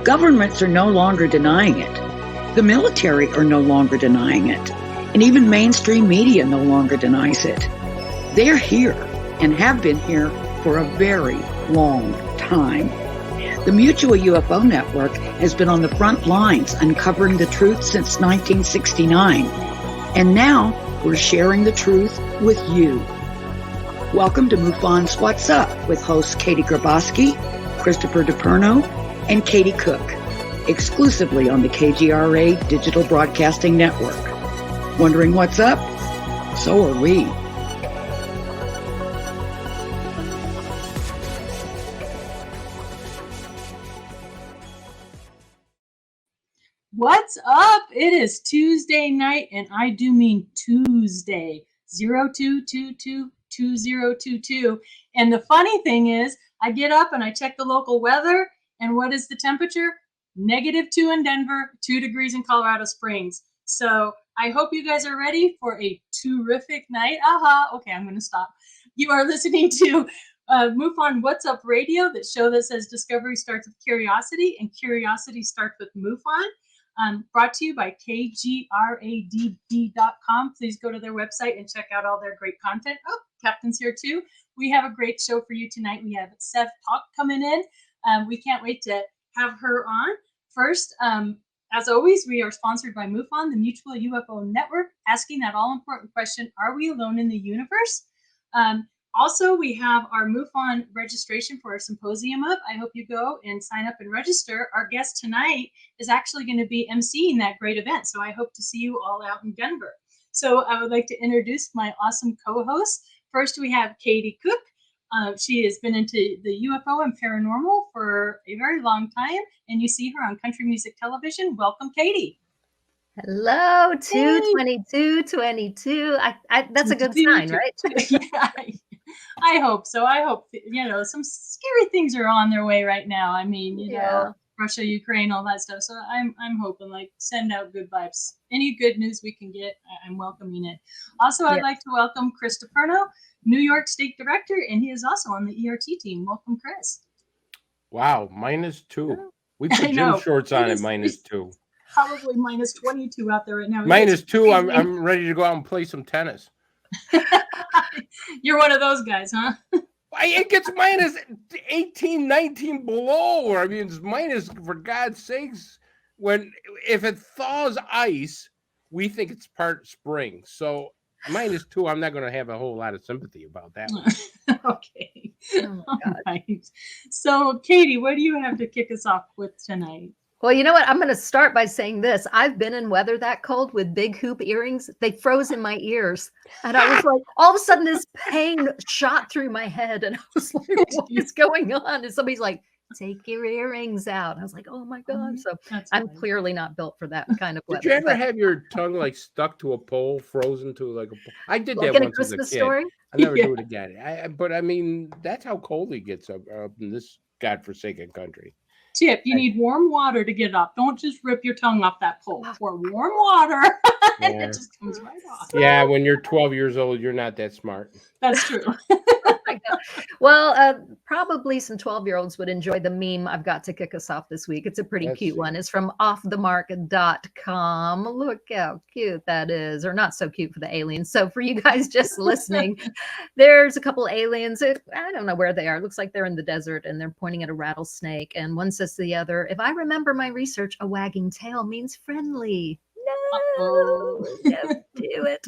Governments are no longer denying it. The military are no longer denying it. And even mainstream media no longer denies it. They're here and have been here for a very long time. The Mutual UFO Network has been on the front lines uncovering the truth since 1969. And now we're sharing the truth with you. Welcome to MUFON's What's Up with hosts Katie Grabowski, Christopher DePerno, and Katie Cook, exclusively on the KGRA Digital Broadcasting Network. Wondering what's up? So are we. What's up? It is Tuesday night, and I do mean Tuesday, 02222022. And the funny thing is, I get up and I check the local weather, and what is the temperature? -2 in Denver, 2 degrees in Colorado Springs. So I hope you guys are ready for a terrific night. Okay, I'm going to stop. You are listening to MUFON What's Up Radio, that show that says discovery starts with curiosity and curiosity starts with MUFON. Brought to you by kgradb.com. Please go to their website and check out all their great content. Oh, Captain's here too. We have a great show for you tonight. We have Sev Tok coming in. We can't wait to have her on. First, as always, we are sponsored by MUFON, the Mutual UFO Network, asking that all-important question, are we alone in the universe? Also, we have our MUFON registration for our symposium up. I hope you go and sign up and register. Our guest tonight is actually going to be emceeing that great event, so I hope to see you all out in Denver. So I would like to introduce my awesome co-hosts. First, we have Katie Cook. She has been into the UFO and paranormal for a very long time, and you see her on country music television. Welcome, Katie. Hello, 22222. That's a good sign, right? Yeah, I hope so. I hope, some scary things are on their way right now. I mean, you know, Russia, Ukraine, all that stuff. So I'm hoping, send out good vibes. Any good news we can get, I'm welcoming it. Also, I'd like to welcome Chris DePerno, New York State Director, and he is also on the ERT team. Welcome, Chris. Wow, -2. We put gym shorts on at -2. Probably -22 out there right now. -2. I'm ready to go out and play some tennis. You're one of those guys, huh? It gets -18, 19 below. I mean, it's minus, for God's sakes. If it thaws ice, we think it's part spring. So -2, I'm not going to have a whole lot of sympathy about that one. Okay. Oh my God. Right. So, Katie, what do you have to kick us off with tonight? Well, you know what? I'm going to start by saying this. I've been in weather that cold with big hoop earrings. They froze in my ears. And I was like, all of a sudden this pain shot through my head. And I was like, what is going on? And somebody's like, take your earrings out. And I was like, oh my God. So I'm clearly not built for that kind of weather. Did you ever have your tongue stuck to a pole, frozen to a pole? I did that in once a Christmas as a kid. Story? I never do it again. But I mean, that's how cold it gets up in this godforsaken country. Tip, you need warm water to get up. Don't just rip your tongue off that pole. Pour warm water and it just comes right off. Yeah, when you're 12 years old, you're not that smart. That's true. Well, probably some 12-year-olds would enjoy the meme I've got to kick us off this week. It's a pretty cute one. It's from offthemark.com. Look how cute that is, or not so cute for the aliens. So for you guys just listening, there's a couple aliens. I don't know where they are. It looks like they're in the desert and they're pointing at a rattlesnake. And one says to the other, if I remember my research, a wagging tail means friendly. No, don't do it.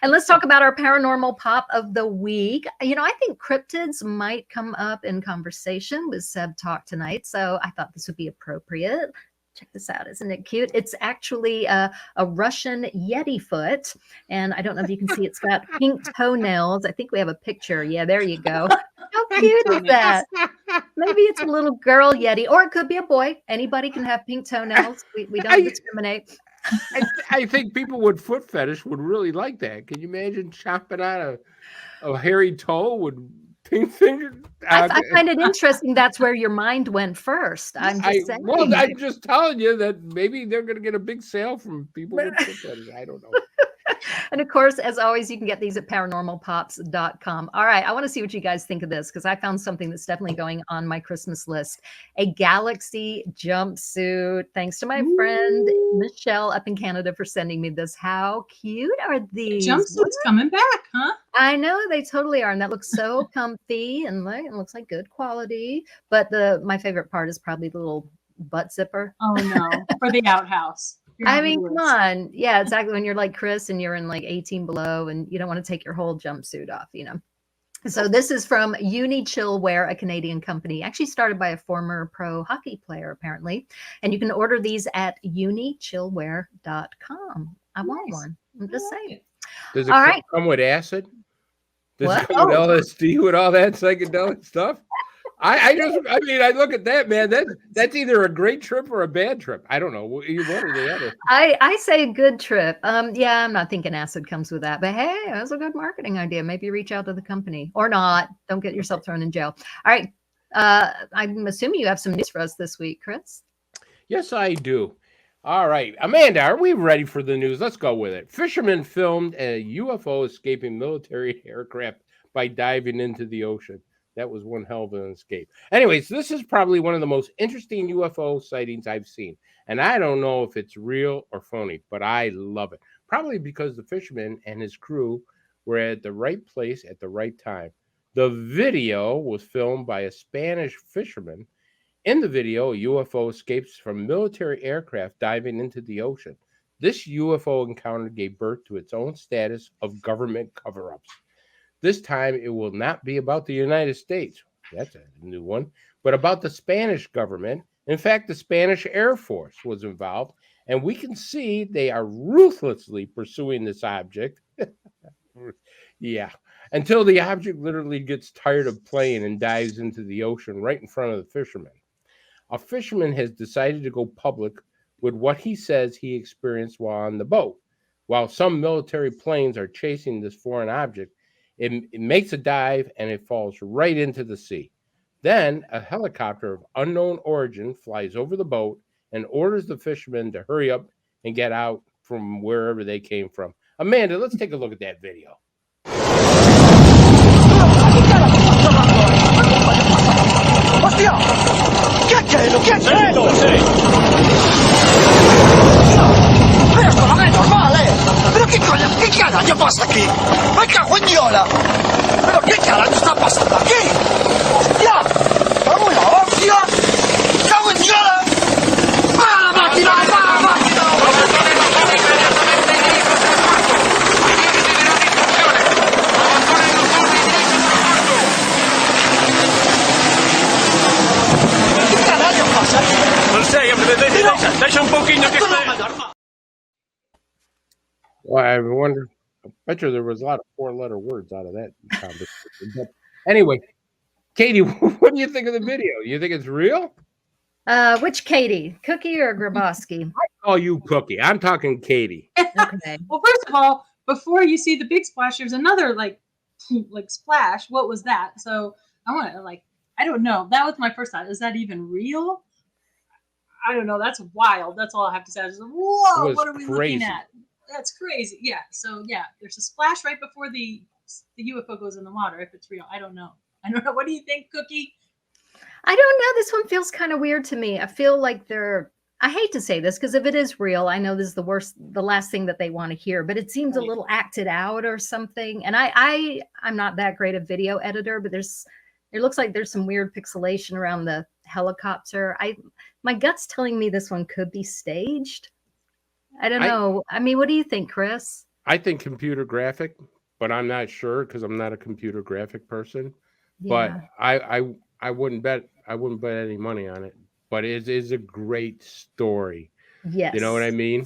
And let's talk about our paranormal pop of the week. You know, I think cryptids might come up in conversation with Sev Tok tonight, so I thought this would be appropriate. Check this out. Isn't it cute? It's actually a Russian Yeti foot. And I don't know if you can see, it's got pink toenails. I think we have a picture. Yeah, there you go. How cute is that? Maybe it's a little girl Yeti, or it could be a boy. Anybody can have pink toenails. We don't discriminate. I think people with foot fetish would really like that. Can you imagine chopping on a hairy toe with pink finger? I find it interesting. That's where your mind went first. I'm just saying. Well, I'm just telling you that maybe they're going to get a big sale from people with foot fetish. I don't know. And of course, as always, you can get these at paranormalpops.com. All right, I want to see what you guys think of this because I found something that's definitely going on my Christmas list. A galaxy jumpsuit. Thanks to my friend Michelle up in Canada for sending me this. How cute are these? Jumpsuits coming back, huh? I know they totally are, and that looks so comfy and it looks like good quality. But my favorite part is probably the little butt zipper. Oh no, for the outhouse. I mean, come on. Yeah, exactly. When you're like Chris and you're in like 18 below and you don't want to take your whole jumpsuit off, you know. So this is from Uni Chillwear, a Canadian company, actually started by a former pro hockey player, apparently. And you can order these at unichillwear.com. I want one. I'm just saying. Does it come with acid? Does it come with LSD with all that psychedelic stuff? I look at that, man. That's either a great trip or a bad trip. I don't know. One or the other. I say good trip. Yeah, I'm not thinking acid comes with that, but hey, that's a good marketing idea. Maybe reach out to the company or not. Don't get yourself thrown in jail. All right. I'm assuming you have some news for us this week, Chris. Yes, I do. All right. Amanda, are we ready for the news? Let's go with it. Fishermen filmed a UFO escaping military aircraft by diving into the ocean. That was one hell of an escape. Anyways, this is probably one of the most interesting UFO sightings I've seen. And I don't know if it's real or phony, but I love it. Probably because the fisherman and his crew were at the right place at the right time. The video was filmed by a Spanish fisherman. In the video, a UFO escapes from military aircraft diving into the ocean. This UFO encounter gave birth to its own status of government cover-ups. This time, it will not be about the United States. That's a new one. But about the Spanish government. In fact, the Spanish Air Force was involved. And we can see they are ruthlessly pursuing this object. Yeah. Until the object literally gets tired of playing and dives into the ocean right in front of the fisherman. A fisherman has decided to go public with what he says he experienced while on the boat. While some military planes are chasing this foreign object, it makes a dive and it falls right into the sea. Then a helicopter of unknown origin flies over the boat and orders the fishermen to hurry up and get out from wherever they came from. Amanda, let's take a look at that video. ¡Hostia! ¿Qué es lo que es esto? Pero esto no es normal, ¿eh? ¿Pero qué coño? ¿Qué carajo pasa aquí? ¡Me cago en Yola! ¿Pero qué carajo está pasando aquí? ¡Hostia! ¡Vamos la hostia! ¡Cago en Yola! ¡Va la máquina! ¡Va la máquina! Well, I wonder. I bet you there was a lot of four-letter words out of that conversation. But anyway, Katie, what do you think of the video? You think it's real? Which Katie, Cookie or Grabowski? I call you Cookie. I'm talking Katie. Okay. Well, first of all, before you see the big splash, there's another like splash. What was that? So I want to I don't know. That was my first thought. Is that even real? I don't know. That's wild. That's all I have to say. I was like, whoa, what are we looking at? That's crazy. Yeah. So yeah, there's a splash right before the UFO goes in the water. If it's real, I don't know. I don't know. What do you think, Cookie? I don't know. This one feels kind of weird to me. I feel like I hate to say this because if it is real, I know this is the last thing that they want to hear, but it seems a little acted out or something. And I'm not that great a video editor, but it looks like there's some weird pixelation around the helicopter. My gut's telling me this one could be staged. I don't know. I mean, what do you think, Chris? I think computer graphic, but I'm not sure because I'm not a computer graphic person. Yeah. But I wouldn't bet any money on it. But it is a great story. Yes. You know what I mean?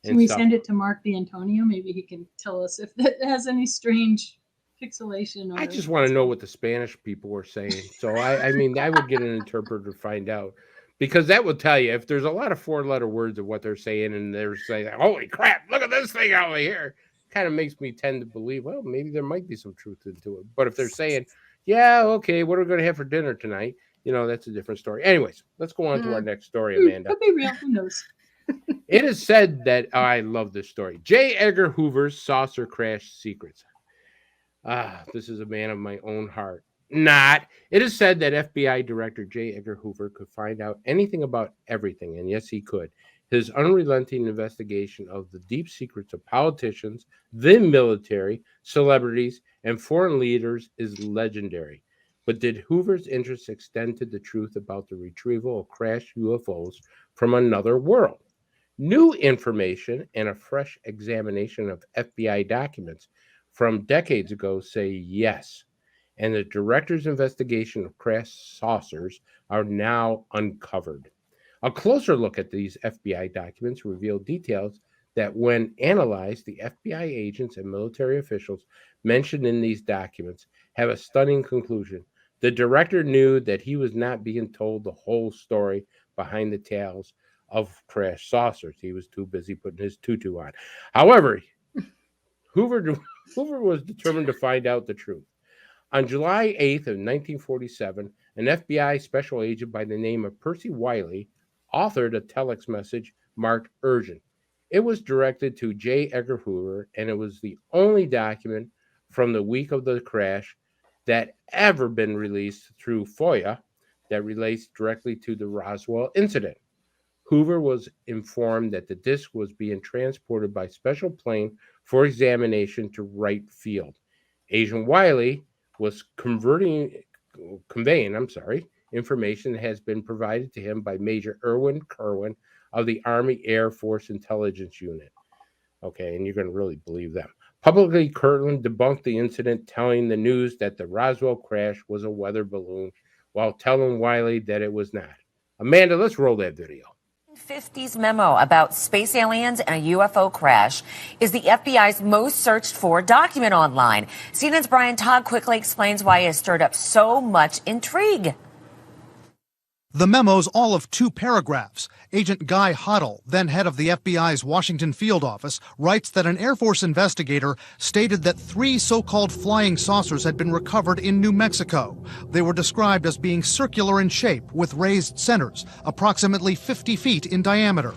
Can we send it to Mark D'Antonio? Maybe he can tell us if it has any strange pixelation. I just want to know what the Spanish people were saying. So I mean, I would get an interpreter to find out. Because that will tell you if there's a lot of four-letter words of what they're saying, and they're saying, "Holy crap, look at this thing over here," kind of makes me tend to believe, well, maybe there might be some truth into it. But if they're saying, "Yeah, okay, what are we going to have for dinner tonight?" You know, that's a different story. Anyways, let's go on to our next story, Amanda. Could be real. Who knows? It is said that I love this story. J. Edgar Hoover's saucer crash secrets. This is a man of my own heart. Not. It is said that FBI Director J. Edgar Hoover could find out anything about everything, and yes, he could. His unrelenting investigation of the deep secrets of politicians, the military, celebrities, and foreign leaders is legendary. But did Hoover's interest extend to the truth about the retrieval of crashed UFOs from another world? New information and a fresh examination of FBI documents from decades ago say yes. And the director's investigation of crashed saucers are now uncovered. A closer look at these FBI documents revealed details that, when analyzed, the FBI agents and military officials mentioned in these documents have a stunning conclusion. The director knew that he was not being told the whole story behind the tales of crashed saucers. He was too busy putting his tutu on. However, Hoover was determined to find out the truth. On July 8th of 1947, an FBI special agent by the name of Percy Wiley authored a telex message marked urgent. It was directed to J. Edgar Hoover, and it was the only document from the week of the crash that ever been released through FOIA that relates directly to the Roswell incident. Hoover was informed that the disc was being transported by special plane for examination to Wright Field. Agent Wiley was conveying information that has been provided to him by Major Erwin Kerwin of the Army Air Force Intelligence Unit. Okay, and you're going to really believe them. Publicly, Kirtland debunked the incident, telling the news that the Roswell crash was a weather balloon, while telling Wiley that it was not. Amanda, let's roll that video. 1950s memo about space aliens and a UFO crash is the FBI's most searched for document online. CNN's Brian Todd quickly explains why it has stirred up so much intrigue. The memo's all of 2 paragraphs. Agent Guy Hoddle, then head of the FBI's Washington field office, writes that an Air Force investigator stated that 3 so-called flying saucers had been recovered in New Mexico. They were described as being circular in shape with raised centers, approximately 50 feet in diameter.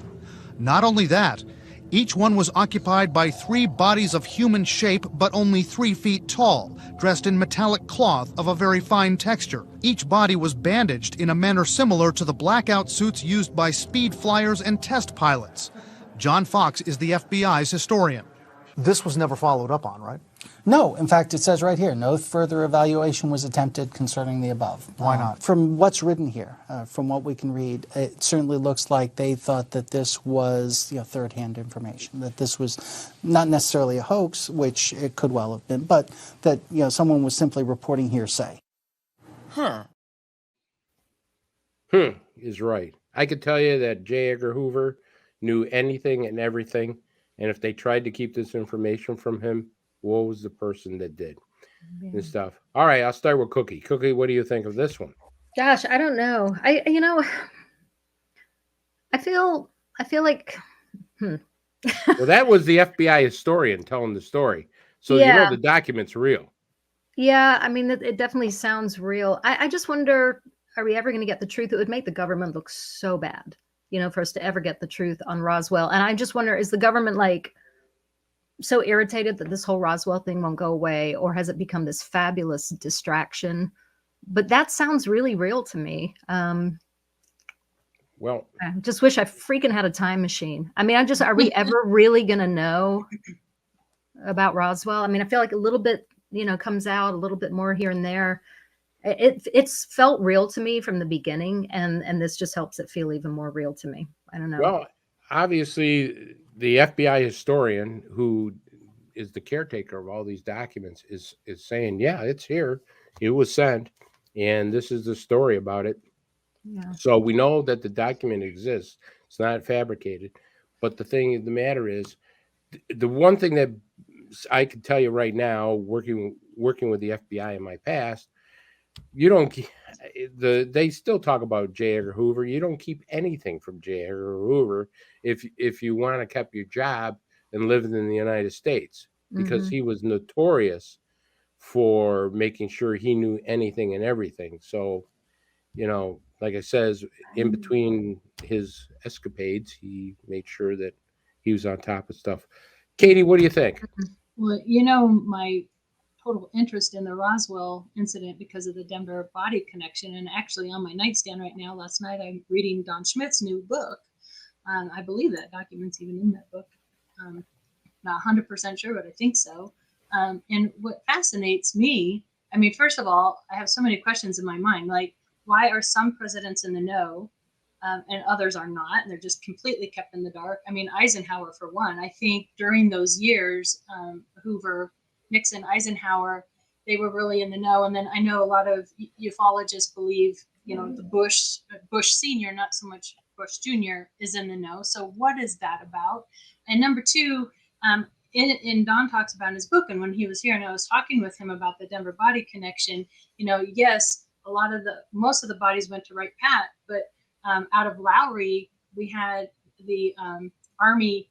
Not only that, each one was occupied by 3 bodies of human shape, but only 3 feet tall, dressed in metallic cloth of a very fine texture. Each body was bandaged in a manner similar to the blackout suits used by speed flyers and test pilots. John Fox is the FBI's historian. This was never followed up on, right? No, in fact, it says right here, no further evaluation was attempted concerning the above. Why not? From what's written here, from what we can read, it certainly looks like they thought that this was third-hand information, that this was not necessarily a hoax, which it could well have been, but that someone was simply reporting hearsay. Is right. I could tell you that J. Edgar Hoover knew anything and everything, and if they tried to keep this information from him, woe was the person that did and stuff. All right, I'll start with Cookie. Cookie, what do you think of this one? Gosh, I don't know. I feel like Well, that was the FBI historian telling the story. So the document's real. Yeah, I mean, it definitely sounds real. I just wonder, are we ever going to get the truth? It would make the government look so bad, for us to ever get the truth on Roswell. And I just wonder, is the government so irritated that this whole Roswell thing won't go away, or has it become this fabulous distraction? But that sounds really real to me. Well, I just wish I freaking had a time machine. I mean, are we ever really going to know about Roswell? I mean, I feel like a little bit, comes out a little bit more here and there. It's felt real to me from the beginning, and this just helps it feel even more real to me. I don't know. Well, obviously, the FBI historian, who is the caretaker of all these documents, is saying, yeah, it's here. It was sent, and this is the story about it. Yeah. So we know that the document exists. It's not fabricated. But the matter is, the one thing that I can tell you right now, working with the FBI in my past, they still talk about J. Edgar Hoover. You don't keep anything from J. Edgar Hoover if you want to keep your job and live in the United States, because he was notorious for making sure he knew anything and everything. So, like I says, in between his escapades, he made sure that he was on top of stuff. Katie, what do you think? Well, my total interest in the Roswell incident because of the Denver body connection. And actually, on my nightstand right now, last night, I'm reading Don Schmidt's new book. I believe that document's even in that book. Not 100% sure, but I think so. And what fascinates me, I mean, first of all, I have so many questions in my mind, like why are some presidents in the know and others are not, and they're just completely kept in the dark? I mean, Eisenhower, for one, I think during those years, Hoover, Nixon, Eisenhower, they were really in the know. And then I know a lot of ufologists believe, the Bush Senior, not so much Bush Jr., is in the know. So what is that about? And number two, in Don talks about in his book, and when he was here and I was talking with him about the Denver body connection, yes, most of the bodies went to Wright Pat, but out of Lowry, we had the Army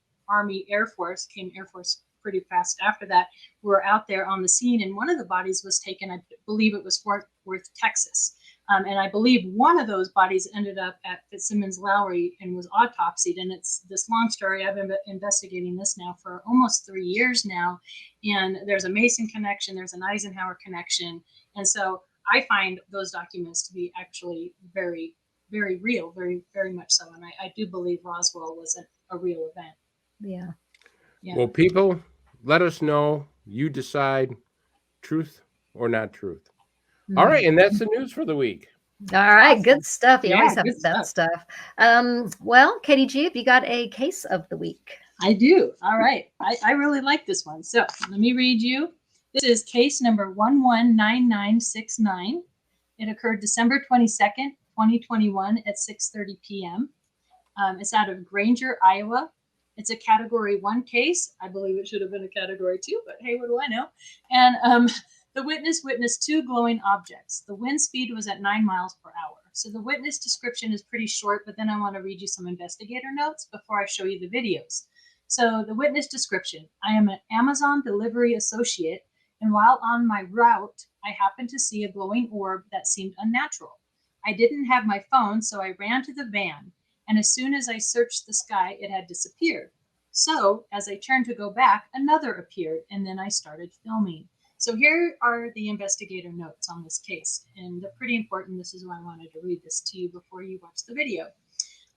Air Force, came Air Force pretty fast after that, were out there on the scene, and one of the bodies was taken, I believe it was Fort Worth, Texas. And I believe one of those bodies ended up at Fitzsimmons Lowry and was autopsied. And it's this long story. I've been investigating this now for almost 3 years now. And there's a Mason connection, there's an Eisenhower connection. And so I find those documents to be actually very, very real, very, very much so. And I do believe Roswell was a real event. Yeah. Well, people, let us know. You decide truth or not truth. All right, and that's the news for the week. All right, Awesome. good stuff. You always have good the best stuff. Well, Katie G, have you got a case of the week? I do. All right. I really like this one. So let me read you. This is case number 119969. It occurred December 22nd, 2021 at 6:30 p.m. It's out of Granger, Iowa. It's a category 1 case. I believe it should have been a category 2, but hey, what do I know? And the witness witnessed 2 glowing objects. The wind speed was at 9 miles per hour. So the witness description is pretty short, but then I want to read you some investigator notes before I show you the videos. So the witness description: I am an Amazon delivery associate, and while on my route, I happened to see a glowing orb that seemed unnatural. I didn't have my phone, so I ran to the van, and as soon as I searched the sky, it had disappeared. So as I turned to go back, another appeared, and then I started filming. So here are the investigator notes on this case, and they're pretty important. This is why I wanted to read this to you before you watch the video.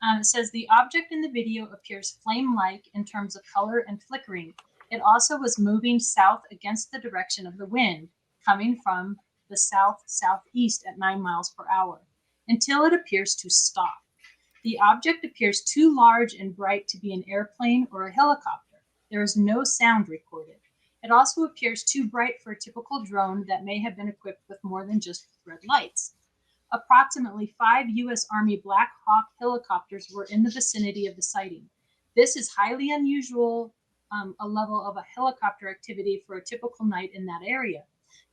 It says the object in the video appears flame-like in terms of color and flickering. It also was moving south against the direction of the wind, coming from the south-southeast at 9 miles per hour, until it appears to stop. The object appears too large and bright to be an airplane or a helicopter. There is no sound recorded. It also appears too bright for a typical drone that may have been equipped with more than just red lights. Approximately 5 U.S. Army Black Hawk helicopters were in the vicinity of the sighting. This is highly unusual, a level of a helicopter activity for a typical night in that area.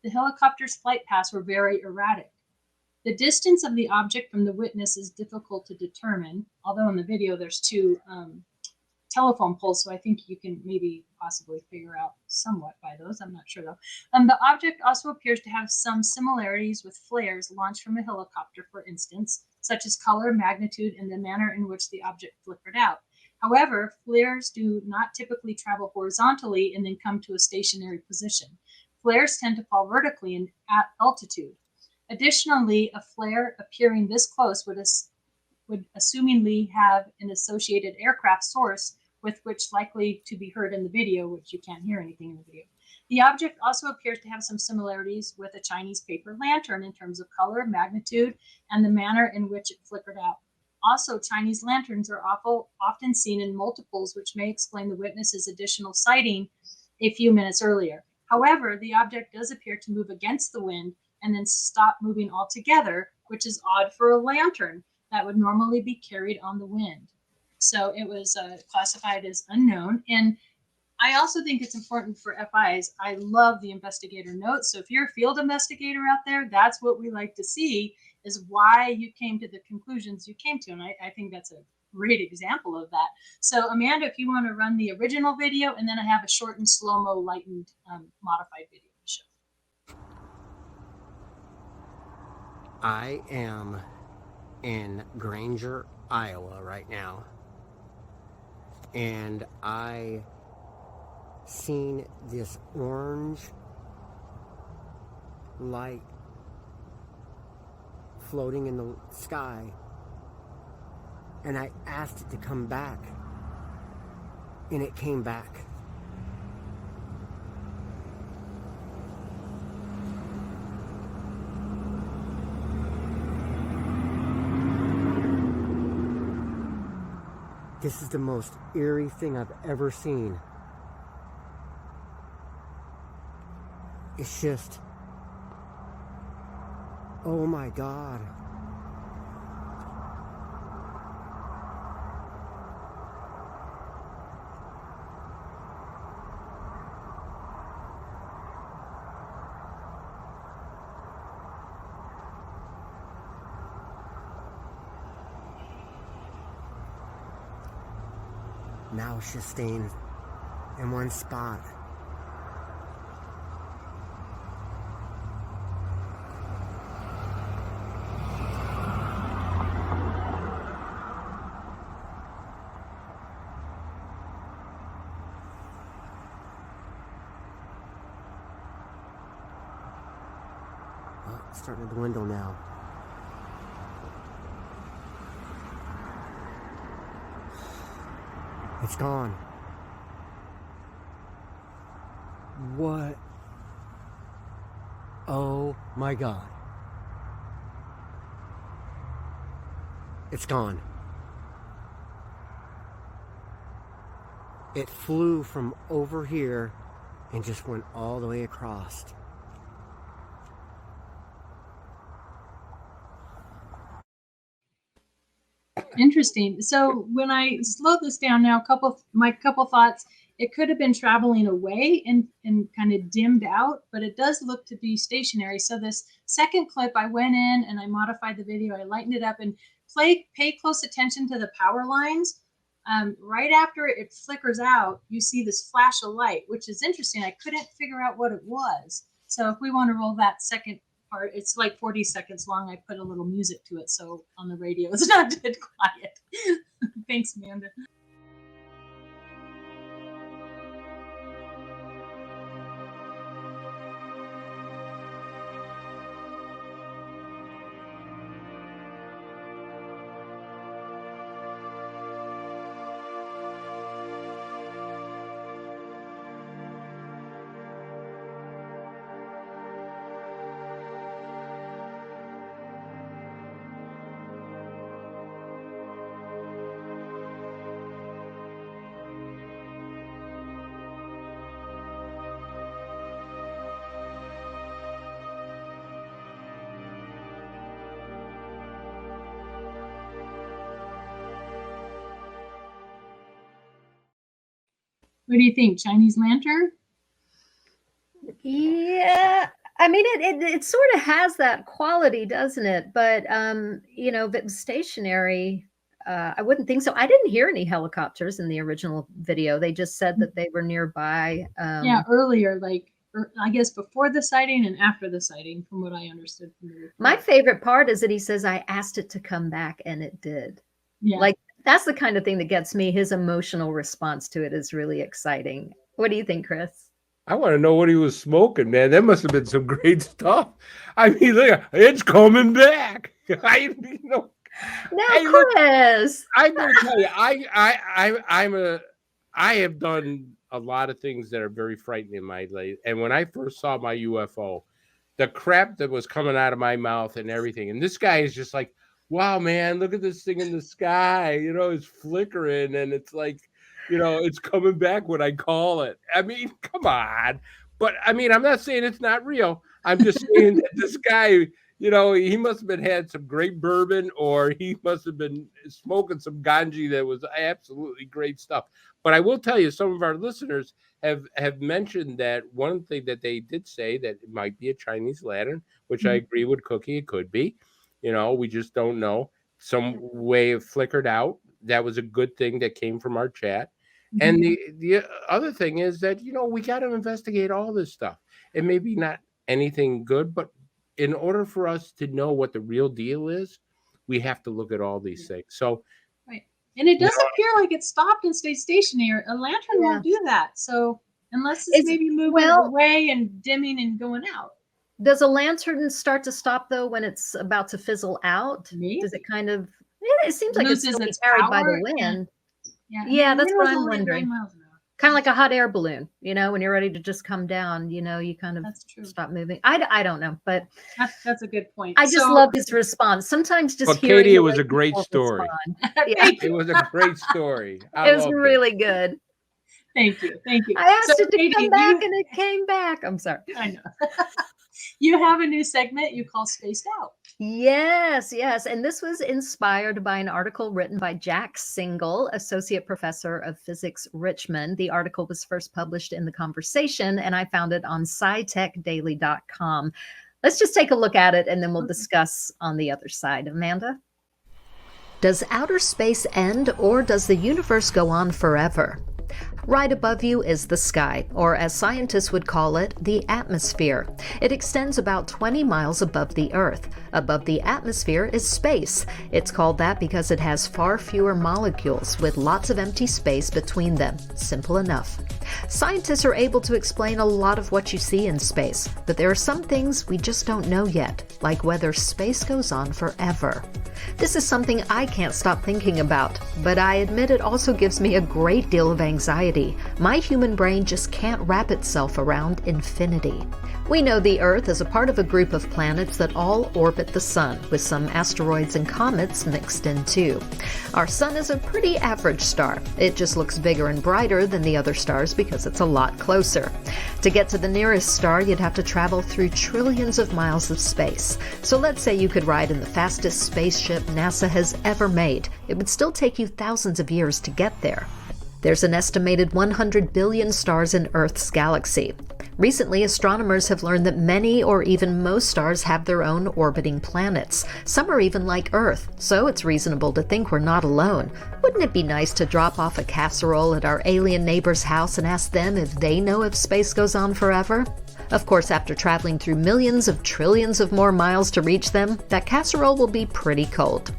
The helicopter's flight paths were very erratic. The distance of the object from the witness is difficult to determine, although in the video there's 2 telephone poles, so I think you can maybe possibly figure out somewhat by those. I'm not sure though. The object also appears to have some similarities with flares launched from a helicopter, for instance, such as color, magnitude, and the manner in which the object flickered out. However, flares do not typically travel horizontally and then come to a stationary position. Flares tend to fall vertically and at altitude. Additionally, a flare appearing this close would assumingly have an associated aircraft source with which likely to be heard in the video, which you can't hear anything in the video. The object also appears to have some similarities with a Chinese paper lantern in terms of color, magnitude, and the manner in which it flickered out. Also, Chinese lanterns are often seen in multiples, which may explain the witness's additional sighting a few minutes earlier. However, the object does appear to move against the wind and then stop moving altogether, which is odd for a lantern that would normally be carried on the wind. So it was classified as unknown. And I also think it's important for FIs. I love the investigator notes. So if you're a field investigator out there, that's what we like to see, is why you came to the conclusions you came to. And I think that's a great example of that. So Amanda, if you want to run the original video, and then I have a short and slow-mo lightened modified video to show. I am in Granger, Iowa right now. And I seen this orange light floating in the sky, and I asked it to come back, and it came back. This is the most eerie thing I've ever seen. It's just, oh my God. Now it's just staying in one spot. Oh, it's starting to dwindle now. It's gone. What? Oh my God. It's gone. It flew from over here and just went all the way across. Interesting. So when I slowed this down now, my couple thoughts, it could have been traveling away and kind of dimmed out, but it does look to be stationary. So this second clip, I went in and I modified the video. I lightened it up and pay close attention to the power lines. Right after it flickers out, you see this flash of light, which is interesting. I couldn't figure out what it was. So if we want to roll that second part, it's like 40 seconds long. I put a little music to it, so on the radio it's not dead quiet. Thanks, Amanda. What do you think? Chinese lantern? Yeah, I mean, it sort of has that quality, doesn't it? But if it was stationary, I wouldn't think so. I didn't hear any helicopters in the original video. They just said that they were nearby. Yeah, earlier, I guess before the sighting and after the sighting, from what I understood from the report. My favorite part is that he says, I asked it to come back and it did. Yeah. Like, that's the kind of thing that gets me. His emotional response to it is really exciting. What do you think, Chris? I want to know what he was smoking, man. That must have been some great stuff. I mean, look, it's coming back. No, hey, Chris. I better tell you, I have done a lot of things that are very frightening in my life. And when I first saw my UFO, the crap that was coming out of my mouth and everything, and this guy is just like, wow, man, look at this thing in the sky. It's flickering, and it's like, it's coming back when I call it. I mean, come on. But I mean, I'm not saying it's not real. I'm just saying that this guy, he must have had some great bourbon, or he must have been smoking some ganji that was absolutely great stuff. But I will tell you, some of our listeners have mentioned that one thing that they did say, that it might be a Chinese lantern, which I agree with Cookie. It could be. We just don't know. Some way it flickered out. That was a good thing that came from our chat. And the other thing is that, we got to investigate all this stuff. It may be not anything good, but in order for us to know what the real deal is, we have to look at all these things. So, right. And it does appear like it stopped and stayed stationary. A lantern won't do that. So unless it's maybe moving away and dimming and going out. Does a lantern start to stop though when it's about to fizzle out? Maybe. Does it kind of? Yeah, it seems like it's still carried by the wind. Yeah, that's what I'm wondering. Kind of like a hot air balloon, when you're ready to just come down, you kind of stop moving. I don't know, but that's a good point. I just love his response. Sometimes just hearing Katie, it was a great story. Yeah. It was a great story. It was really good. Thank you. I asked it to come back and it came back. I'm sorry. I know. You have a new segment you call Spaced Out. Yes. And this was inspired by an article written by Jack Single, Associate Professor of Physics, Richmond. The article was first published in The Conversation, and I found it on scitechdaily.com. Let's just take a look at it, and then we'll discuss on the other side. Amanda? Does outer space end, or does the universe go on forever? Right above you is the sky, or as scientists would call it, the atmosphere. It extends about 20 miles above the Earth. Above the atmosphere is space. It's called that because it has far fewer molecules with lots of empty space between them. Simple enough. Scientists are able to explain a lot of what you see in space, but there are some things we just don't know yet, like whether space goes on forever. This is something I can't stop thinking about, but I admit it also gives me a great deal of anxiety. My human brain just can't wrap itself around infinity. We know the Earth is a part of a group of planets that all orbit the Sun, with some asteroids and comets mixed in too. Our Sun is a pretty average star. It just looks bigger and brighter than the other stars because it's a lot closer. To get to the nearest star, you'd have to travel through trillions of miles of space. So let's say you could ride in the fastest spaceship NASA has ever made. It would still take you thousands of years to get there. There's an estimated 100 billion stars in Earth's galaxy. Recently, astronomers have learned that many or even most stars have their own orbiting planets. Some are even like Earth, so it's reasonable to think we're not alone. Wouldn't it be nice to drop off a casserole at our alien neighbor's house and ask them if they know if space goes on forever? Of course, after traveling through millions of trillions of more miles to reach them, that casserole will be pretty cold.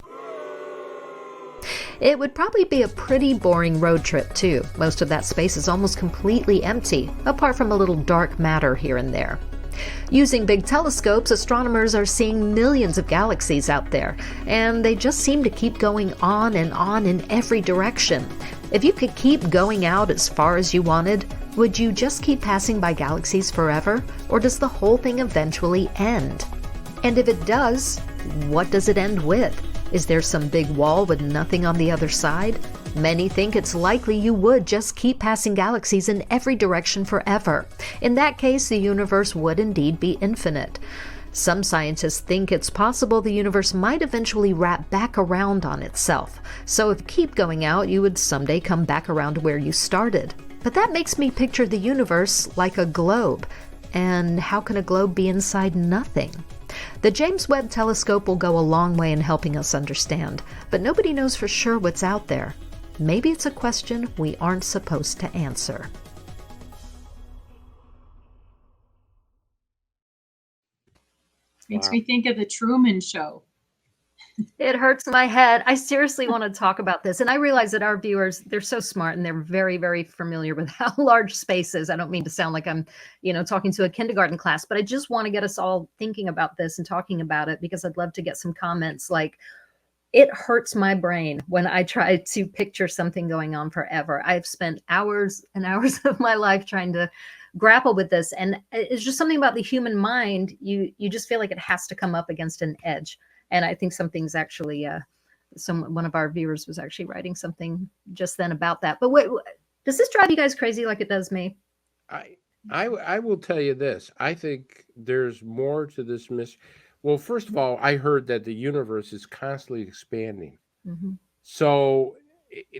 It would probably be a pretty boring road trip, too. Most of that space is almost completely empty, apart from a little dark matter here and there. Using big telescopes, astronomers are seeing millions of galaxies out there, and they just seem to keep going on in every direction. If you could keep going out as far as you wanted, would you just keep passing by galaxies forever, or does the whole thing eventually end? And if it does, what does it end with? Is there some big wall with nothing on the other side? Many think it's likely you would just keep passing galaxies in every direction forever. In that case, the universe would indeed be infinite. Some scientists think it's possible the universe might eventually wrap back around on itself. So if you keep going out, you would someday come back around to where you started. But that makes me picture the universe like a globe. And how can a globe be inside nothing? The James Webb Telescope will go a long way in helping us understand, but nobody knows for sure what's out there. Maybe it's a question we aren't supposed to answer. Makes me think of the Truman Show. It hurts my head. I seriously want to talk about this. And I realize that our viewers, they're so smart and they're very, very familiar with how large space is. I don't mean to sound like I'm, talking to a kindergarten class, but I just want to get us all thinking about this and talking about it because I'd love to get some comments like, it hurts my brain when I try to picture something going on forever. I've spent hours and hours of my life trying to grapple with this. And it's just something about the human mind. You just feel like it has to come up against an edge. And I think something's actually, one of our viewers was actually writing something just then about that. But wait, does this drive you guys crazy like it does me? I will tell you this. I think there's more to this mystery. Well, first of all, I heard that the universe is constantly expanding. Mm-hmm. So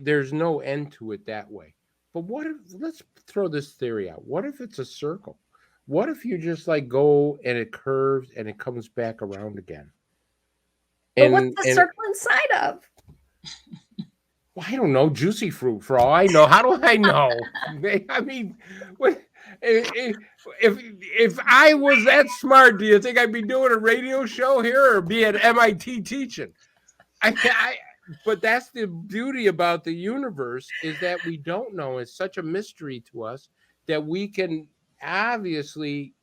there's no end to it that way. But what if, let's throw this theory out. What if it's a circle? What if you just go and it curves and it comes back around again? But what's the circle inside of? Well, I don't know. Juicy fruit, for all I know. How do I know? I mean, if I was that smart, do you think I'd be doing a radio show here or be at MIT teaching? But that's the beauty about the universe, is that we don't know. It's such a mystery to us that we can obviously,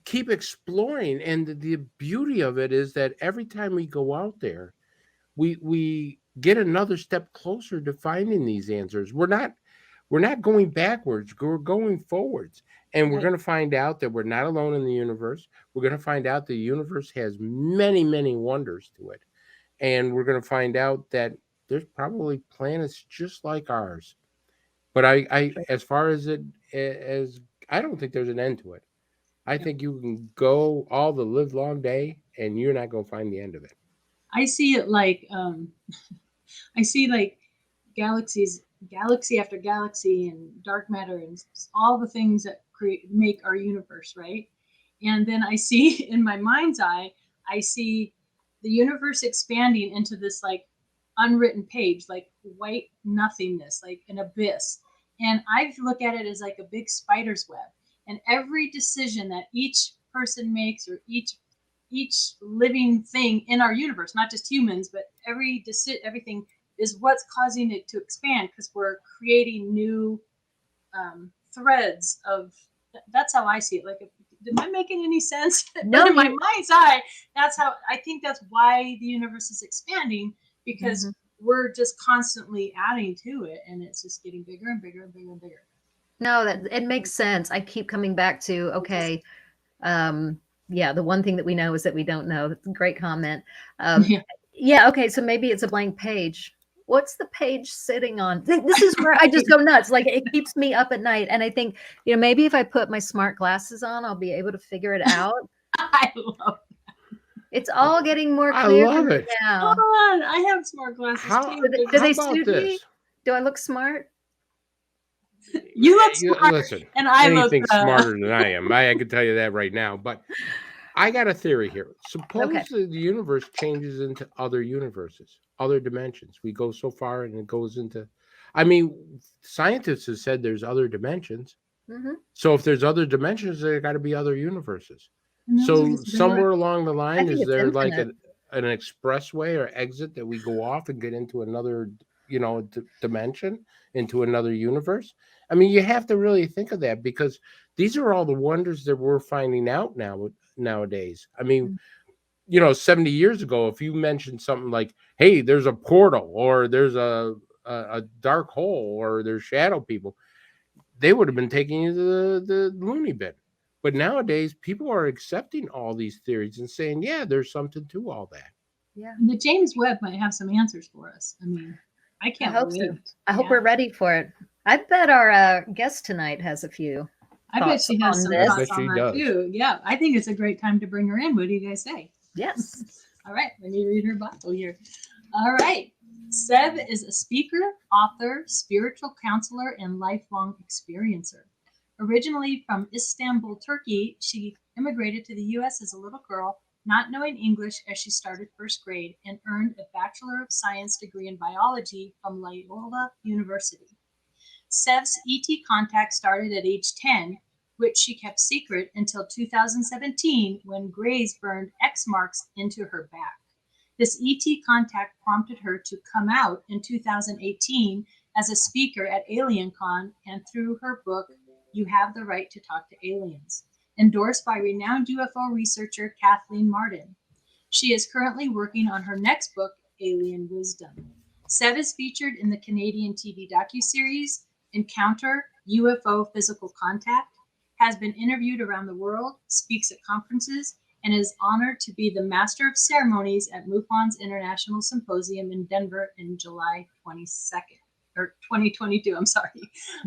keep exploring. And the beauty of it is that every time we go out there, we get another step closer to finding these answers. We're not going backwards, we're going forwards. And we're Right. going to find out that we're not alone in the universe. We're going to find out the universe has many, many wonders to it. And we're going to find out that there's probably planets just like ours. But as far as I don't think there's an end to it. I think you can go all the live long day and you're not going to find the end of it. I see it like I see like galaxy after galaxy, and dark matter, and all the things that make our universe, right? And then I see in my mind's eye, I see the universe expanding into this like unwritten page, like white nothingness, like an abyss. And I look at it as like a big spider's web. And every decision that each person makes, or each living thing in our universe, not just humans, but everything is what's causing it to expand, because we're creating new threads of. That's how I see it. Like, am I making any sense? No, But in my mind's eye, that's how I think. That's why the universe is expanding, because we're just constantly adding to it, and it's just getting bigger and bigger and bigger and bigger. No, that it makes sense. I keep coming back to, okay, yeah, the one thing that we know is that we don't know. That's a great comment. Yeah, okay, so maybe it's a blank page. What's the page sitting on? This is where I just go nuts. Like, it keeps me up at night. And I think, maybe if I put my smart glasses on, I'll be able to figure it out. I love it. It's all getting more I clear love to me it. now. I have smart glasses How- too. Do they about suit me? this? Do I look smart? You look smart, Listen, and I look anything smarter than I am. I can tell you that right now. But I got a theory here. Suppose the universe changes into other universes, other dimensions. We go so far and it goes into, scientists have said there's other dimensions. So if there's other dimensions, there got to be other universes. So somewhere along the line, is there like an expressway or exit that we go off and get into another, dimension, into another universe? You have to really think of that, because these are all the wonders that we're finding out nowadays. 70 years ago, if you mentioned something like, hey, there's a portal, or there's a dark hole, or there's shadow people, they would have been taking you to the loony bin. But nowadays, people are accepting all these theories and saying, yeah, there's something to all that. Yeah. The James Webb might have some answers for us. I can't hope wait. so. I hope we're ready for it. I bet our guest tonight has a few. I bet she has some thoughts I bet on she that does. too. Yeah, I think it's a great time to bring her in. What do you guys say? Yes. All right, let me read her bio here. All right. Sev is a speaker, author, spiritual counselor, and lifelong experiencer. Originally from Istanbul, Turkey, she immigrated to the U.S. as a little girl, not knowing English as she started first grade, and earned a Bachelor of Science degree in biology from Loyola University. Sev's ET contact started at age 10, which she kept secret until 2017, when Grays burned X marks into her back. This ET contact prompted her to come out in 2018 as a speaker at AlienCon, and through her book, You Have the Right to Talk to Aliens, endorsed by renowned UFO researcher Kathleen Martin. She is currently working on her next book, Alien Wisdom. Sev is featured in the Canadian TV docuseries Encounter UFO Physical Contact, has been interviewed around the world, speaks at conferences, and is honored to be the Master of Ceremonies at MUFON's International Symposium in Denver in July 2022, I'm sorry.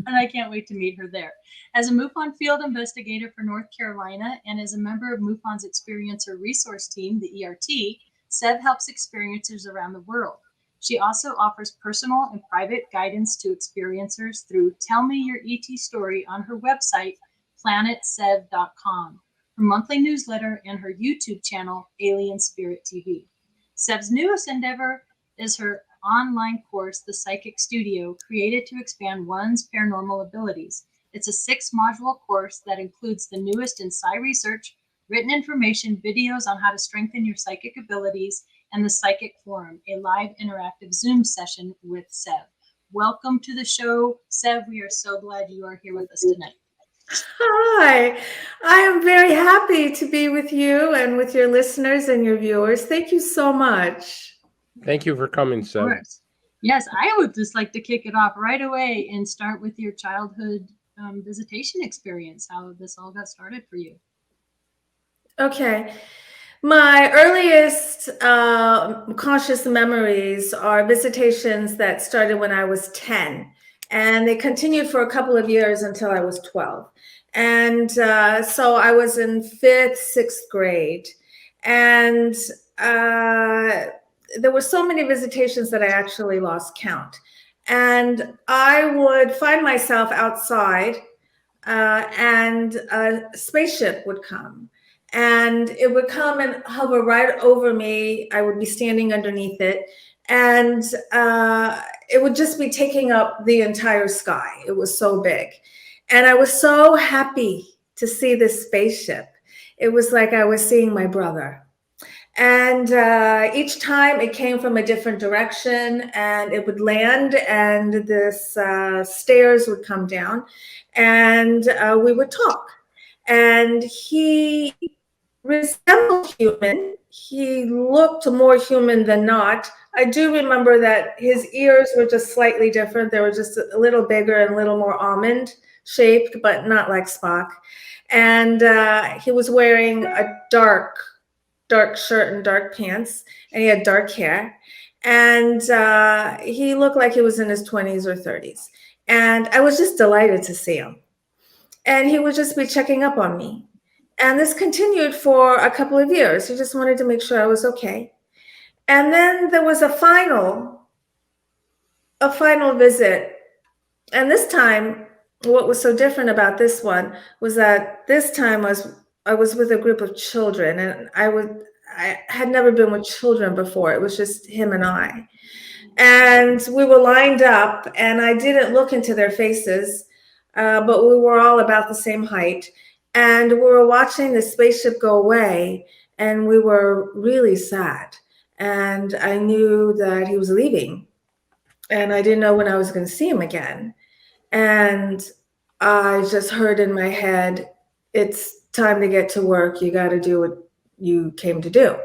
And I can't wait to meet her there. As a MUFON field investigator for North Carolina, and as a member of MUFON's Experiencer Resource Team, the ERT, Sev helps experiencers around the world. She also offers personal and private guidance to experiencers through Tell Me Your ET Story on her website, planetsev.com, her monthly newsletter, and her YouTube channel, Alien Spirit TV. Sev's newest endeavor is her online course, The Psychic Studio, created to expand one's paranormal abilities. It's a 6-module course that includes the newest in psi research, written information, videos on how to strengthen your psychic abilities, and the Psychic Forum, a live interactive Zoom session with Sev. Welcome to the show, Sev. We are so glad you are here with us tonight. Hi, I am very happy to be with you and with your listeners and your viewers. Thank you so much. Thank you for coming, Of Sev. course. Yes, I would just like to kick it off right away and start with your childhood visitation experience, how this all got started for you. Okay. My earliest conscious memories are visitations that started when I was 10, and they continued for a couple of years until I was 12. And so I was in 5th, 6th grade, and there were so many visitations that I actually lost count. And I would find myself outside, and a spaceship would come. And it would come and hover right over me. I would be standing underneath it. And it would just be taking up the entire sky. It was so big. And I was so happy to see this spaceship. It was like I was seeing my brother. And each time it came from a different direction, and it would land, and this stairs would come down, and we would talk. And he resembled human. He looked more human than not. I do remember that his ears were just slightly different. They were just a little bigger and a little more almond shaped, but not like Spock. And he was wearing a dark shirt and dark pants, and he had dark hair. And he looked like he was in his 20s or 30s. And I was just delighted to see him. And he would just be checking up on me. And this continued for a couple of years. He just wanted to make sure I was okay. And then there was a final visit. And this time, what was so different about this one was that this time I was with a group of children, and I had never been with children before. It was just him and I. And we were lined up, and I didn't look into their faces, but we were all about the same height. And we were watching the spaceship go away, and we were really sad. And I knew that he was leaving, and I didn't know when I was going to see him again. And I just heard in my head, it's time to get to work. You got to do what you came to do.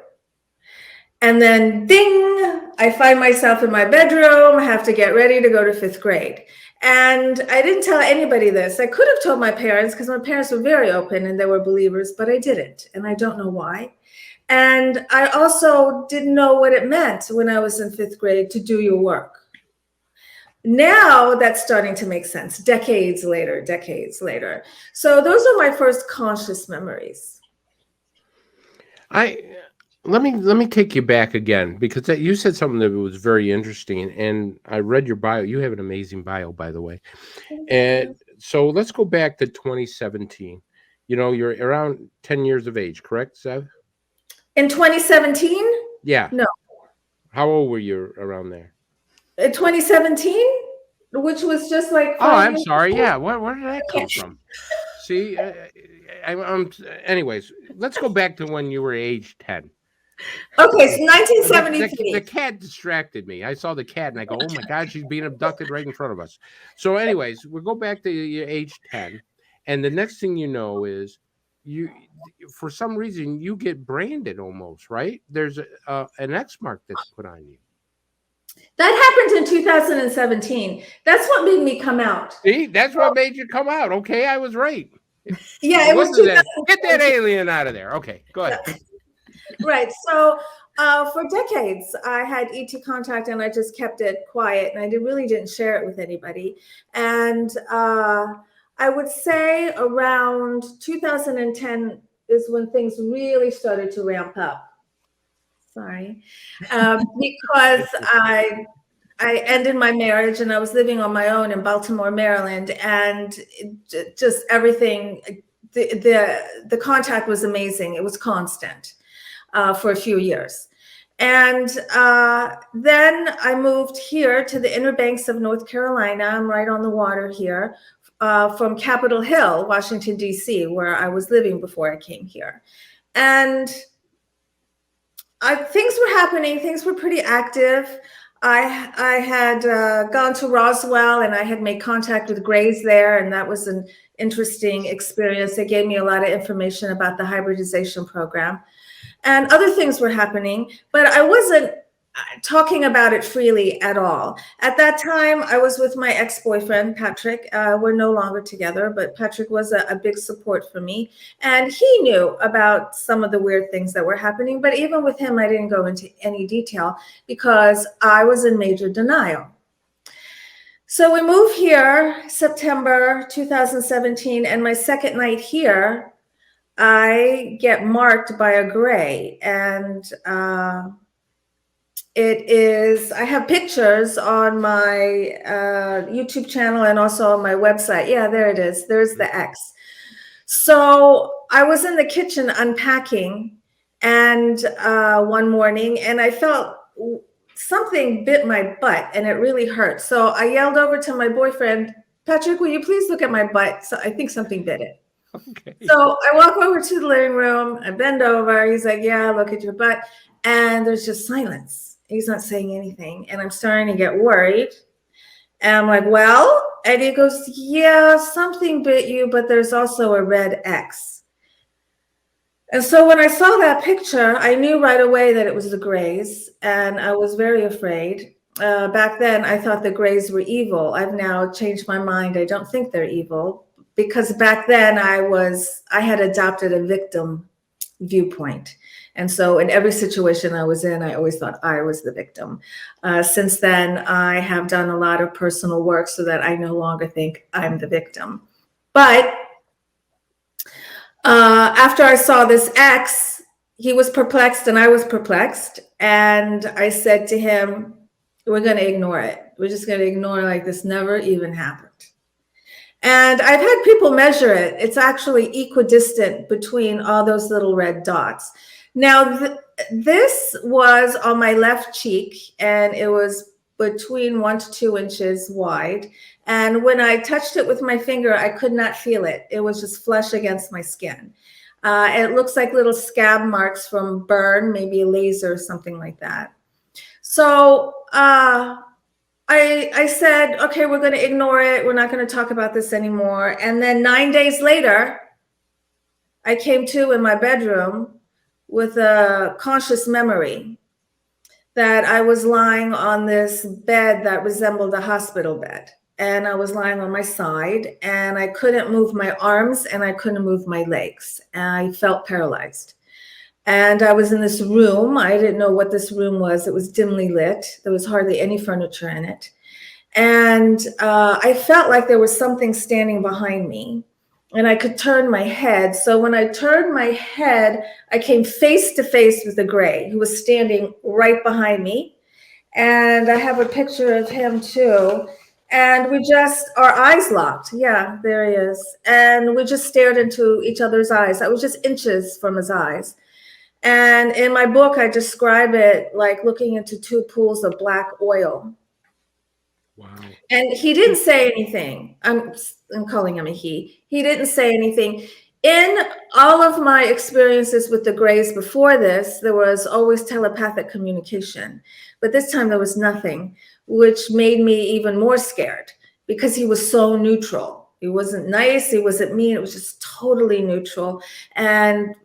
And then ding, I find myself in my bedroom. I have to get ready to go to 5th grade. And I didn't tell anybody this. I could have told my parents, because my parents were very open and they were believers, but I didn't. And I don't know why. And I also didn't know what it meant when I was in 5th grade to do your work. Now that's starting to make sense, decades later. So those are my first conscious memories. Let me take you back again, because you said something that was very interesting, and I read your bio. You have an amazing bio, by the way. And so let's go back to 2017. You know, you're around 10 years of age, correct, Sev? In 2017? Yeah. No. How old were you around there? 2017, which was just like 5 I'm years sorry. before. Yeah. Where did that come from? See, anyways, let's go back to when you were age 10. Okay, so 1973. The cat distracted me. I saw the cat and I go, oh my God, she's being abducted right in front of us. So anyways, we'll go back to your age 10. And the next thing you know is you, for some reason, you get branded almost, right? There's an X mark that's put on you. That happened in 2017. That's what made me come out. See, that's what made you come out. Okay, I was right. Yeah, it was Get that alien out of there. Okay, go ahead. Right. So for decades, I had ET contact, and I just kept it quiet, and I really didn't share it with anybody. And I would say around 2010 is when things really started to ramp up. Sorry. Because I ended my marriage, and I was living on my own in Baltimore, Maryland, and just everything, the contact was amazing. It was constant for a few years. And then I moved here to the inner banks of North Carolina. I'm right on the water here, from Capitol Hill, Washington, D.C., where I was living before I came here. And things were happening. Things were pretty active. I had gone to Roswell and I had made contact with Grays there, and that was an interesting experience. They gave me a lot of information about the hybridization program, and other things were happening, but I wasn't talking about it freely at all. At that time, I was with my ex-boyfriend, Patrick. We're no longer together, but Patrick was a big support for me. And he knew about some of the weird things that were happening. But even with him, I didn't go into any detail because I was in major denial. So we moved here September 2017, and my second night here, I get marked by a gray, and I have pictures on my YouTube channel and also on my website. Yeah, there it is. There's the X. So I was in the kitchen unpacking, and one morning, and I felt something bit my butt, and it really hurt. So I yelled over to my boyfriend, Patrick, will you please look at my butt? So I think something bit it. Okay. So I walk over to the living room, I bend over. He's like, yeah, look at your butt. And there's just silence. He's not saying anything. And I'm starting to get worried. And I'm like, well, and he goes, yeah, something bit you, but there's also a red X. And so when I saw that picture, I knew right away that it was the Greys, and I was very afraid. Back then, I thought the Greys were evil. I've now changed my mind. I don't think they're evil, because back then I had adopted a victim viewpoint. And so in every situation I was in, I always thought I was the victim. Since then, I have done a lot of personal work so that I no longer think I'm the victim. But after I saw this X, he was perplexed and I was perplexed. And I said to him, we're going to ignore it. We're just going to ignore like this never even happened. And I've had people measure it. It's actually equidistant between all those little red dots. Now, this was on my left cheek, and it was between 1 to 2 inches wide. And when I touched it with my finger, I could not feel it. It was just flesh against my skin. It looks like little scab marks from burn, maybe a laser or something like that. So I said, okay, we're going to ignore it. We're not going to talk about this anymore. And then 9 days later, I came to in my bedroom with a conscious memory that I was lying on this bed that resembled a hospital bed. And I was lying on my side, and I couldn't move my arms and I couldn't move my legs. And I felt paralyzed. And I was in this room. I didn't know what this room was. It was dimly lit. There was hardly any furniture in it. And I felt like there was something standing behind me, and I could turn my head. So when I turned my head, I came face to face with the Gray, who was standing right behind me. And I have a picture of him too. And our eyes locked. Yeah, there he is. And we just stared into each other's eyes. I was just inches from his eyes. And in my book, I describe it like looking into 2 pools of black oil. Wow. And he didn't say anything. I'm calling him a he. He didn't say anything. In all of my experiences with the Greys before this, there was always telepathic communication. But this time there was nothing, which made me even more scared because he was so neutral. He wasn't nice. He wasn't mean. It was just totally neutral. And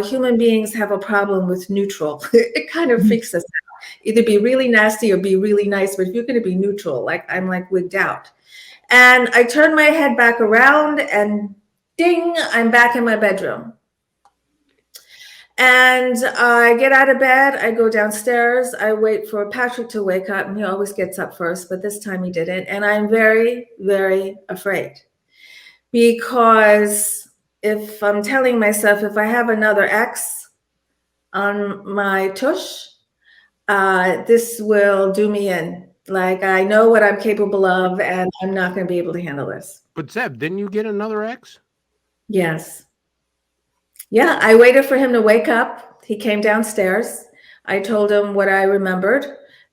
human beings have a problem with neutral. It kind of freaks us out. Either be really nasty or be really nice. But if you're going to be neutral, like I'm like wigged out. And I turned my head back around and ding, I'm back in my bedroom. And I get out of bed. I go downstairs. I wait for Patrick to wake up. And he always gets up first. But this time he didn't. And I'm very, very afraid. Because if I'm telling myself, if I have another X on my tush, this will do me in. Like, I know what I'm capable of, and I'm not going to be able to handle this. But Sev, didn't you get another X? Yes. Yeah, I waited for him to wake up. He came downstairs. I told him what I remembered.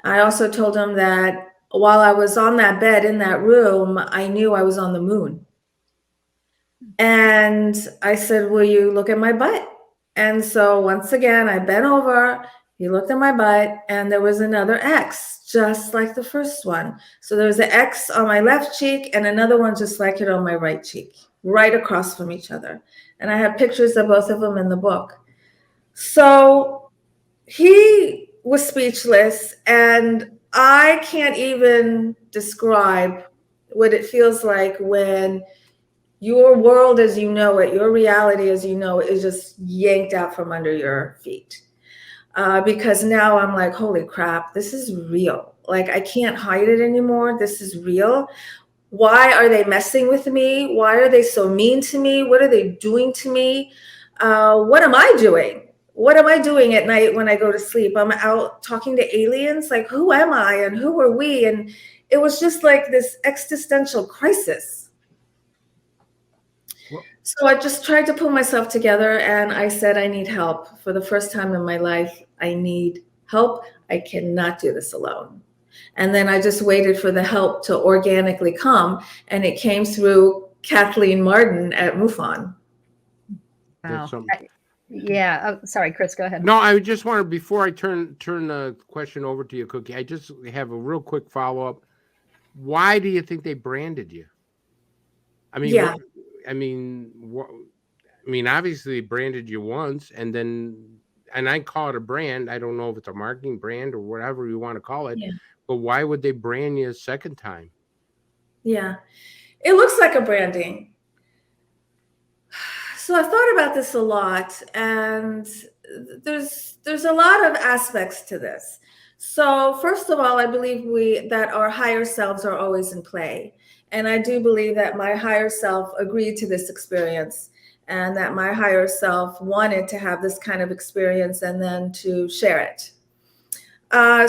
I also told him that while I was on that bed in that room, I knew I was on the moon. And I said, will you look at my butt? And so once again, I bent over. He looked at my butt, and there was another X, just like the first one. So there was an X on my left cheek and another one just like it on my right cheek, right across from each other. And I have pictures of both of them in the book. So he was speechless, and I can't even describe what it feels like when your world as you know it, your reality as you know it, is just yanked out from under your feet. Because now I'm like, holy crap, this is real. Like, I can't hide it anymore. This is real. Why are they messing with me? Why are they so mean to me? What are they doing to me? What am I doing? What am I doing at night when I go to sleep? I'm out talking to aliens. Like, who am I and who are we? And it was just like this existential crisis. So I just tried to pull myself together, and I said, I need help. For the first time in my life, I need help. I cannot do this alone. And then I just waited for the help to organically come, and it came through Kathleen Martin at MUFON. Wow. Yeah. Oh, sorry, Chris, go ahead. No, I just wanted, before I turn the question over to you, Cookie, I just have a real quick follow-up. Why do you think they branded you? I mean, Yeah. I mean, obviously they branded you once, and I call it a brand. I don't know if it's a marketing brand or whatever you want to call it, but why would they brand you a second time? Yeah, it looks like a branding. So I've thought about this a lot, and there's a lot of aspects to this. So first of all, I believe that our higher selves are always in play. And I do believe that my higher self agreed to this experience, and that my higher self wanted to have this kind of experience and then to share it.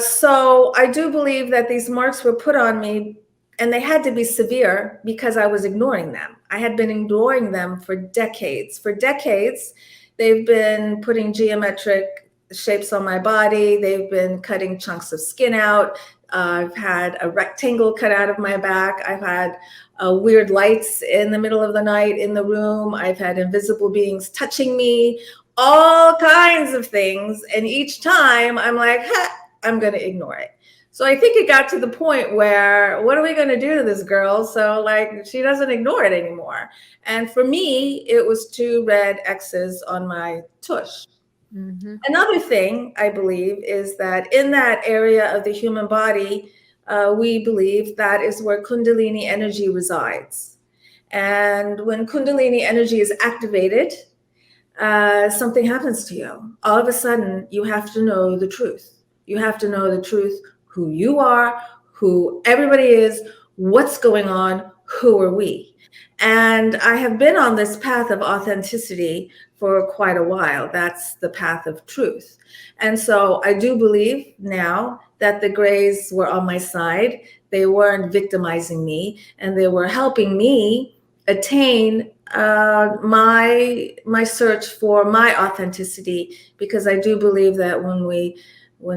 So I do believe that these marks were put on me, and they had to be severe because I was ignoring them. I had been ignoring them for decades. For decades, they've been putting geometric shapes on my body. They've been cutting chunks of skin out. I've had a rectangle cut out of my back. I've had weird lights in the middle of the night in the room. I've had invisible beings touching me, all kinds of things. And each time I'm like, I'm going to ignore it. So I think it got to the point where, what are we going to do to this girl? So like, she doesn't ignore it anymore. And for me, it was 2 red X's on my tush. Mm-hmm. Another thing I believe is that in that area of the human body, we believe that is where Kundalini energy resides. And when Kundalini energy is activated, something happens to you. All of a sudden, you have to know the truth. You have to know the truth, who you are, who everybody is, what's going on, who are we? And I have been on this path of authenticity for quite a while. That's the path of truth. And so I do believe now that the Greys were on my side. They weren't victimizing me, and they were helping me attain my search for my authenticity, because I do believe that when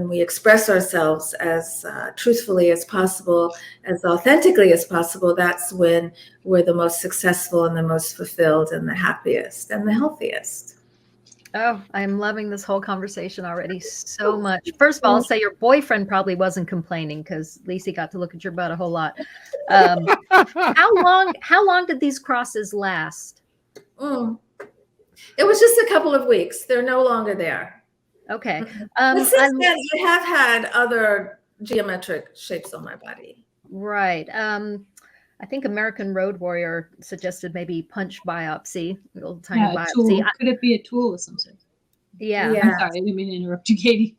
we express ourselves as truthfully as possible, as authentically as possible, that's when we're the most successful and the most fulfilled and the happiest and the healthiest. Oh, I'm loving this whole conversation already so much. First of all, I'll say your boyfriend probably wasn't complaining, because Lisi got to look at your butt a whole lot. How long did these crosses last? It was just a couple of weeks. They're no longer there. Okay. But since then, I have had other geometric shapes on my body. Right. I think American Road Warrior suggested maybe punch biopsy, a little tiny biopsy. Tool. Could it be a tool of some sort? Yeah. I'm sorry, I didn't mean to interrupt you, Katie.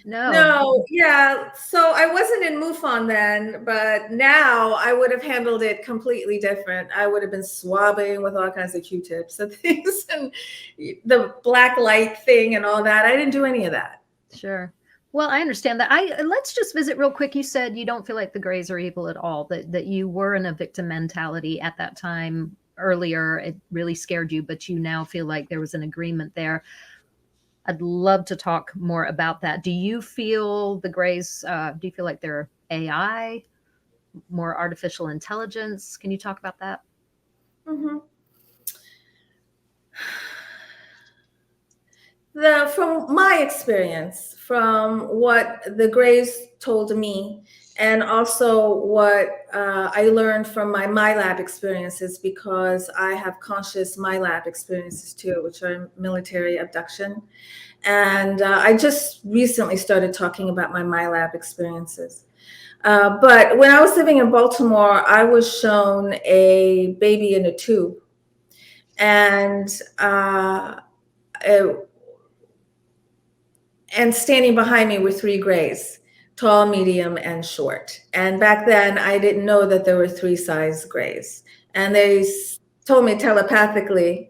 No, yeah. So I wasn't in MUFON then, but now I would have handled it completely different. I would have been swabbing with all kinds of Q-tips and things, and the black light thing and all that. I didn't do any of that. Sure. Well, I understand that. Let's just visit real quick. You said you don't feel like the Greys are evil at all, that you were in a victim mentality at that time earlier. It really scared you, but you now feel like there was an agreement there. I'd love to talk more about that. Do you feel the Greys, do you feel like they're AI, more artificial intelligence? Can you talk about that? Mm-hmm. From my experience, from what the Greys told me, and also what I learned from my MyLab experiences, because I have conscious MyLab experiences too, which are military abduction. And I just recently started talking about my MyLab experiences. But when I was living in Baltimore, I was shown a baby in a tube. And and standing behind me were three Greys, tall, medium, and short. And back then, I didn't know that there were three size Greys. And they told me telepathically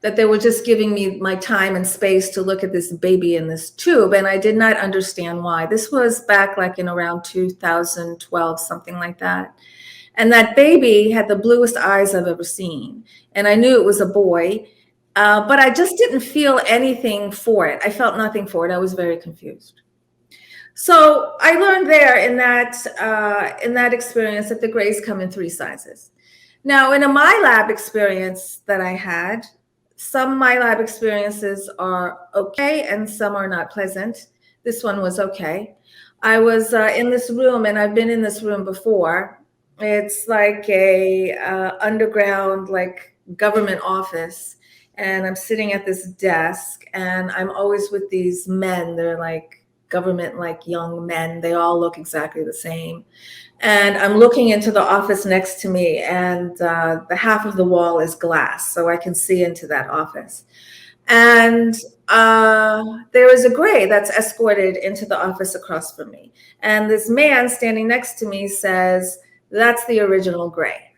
that they were just giving me my time and space to look at this baby in this tube. And I did not understand why. This was back like in around 2012, something like that. And that baby had the bluest eyes I've ever seen. And I knew it was a boy. But I just didn't feel anything for it. I felt nothing for it. I was very confused. So I learned there in that experience that the Greys come in three sizes. Now, in a MyLab experience that I had, some MyLab experiences are okay and some are not pleasant. This one was okay. I was in this room, and I've been in this room before. It's like a underground, like government office. And I'm sitting at this desk, and I'm always with these men. They're like government, like young men. They all look exactly the same. And I'm looking into the office next to me, and the half of the wall is glass, so I can see into that office. And there is a Grey that's escorted into the office across from me. And this man standing next to me says, "That's the original Grey."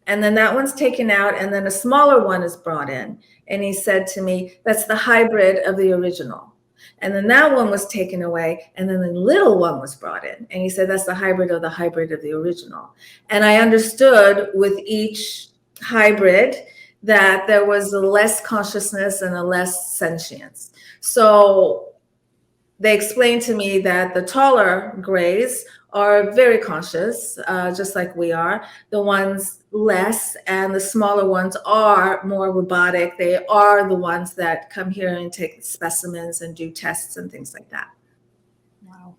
And then that one's taken out, and then a smaller one is brought in. And he said to me, "That's the hybrid of the original." And then that one was taken away, and then the little one was brought in. And he said, "That's the hybrid of the original." And I understood with each hybrid that there was a less consciousness and a less sentience. So they explained to me that the taller Greys are very conscious, just like we are. The ones less, and the smaller ones are more robotic. They are the ones that come here and take specimens and do tests and things like that. Wow.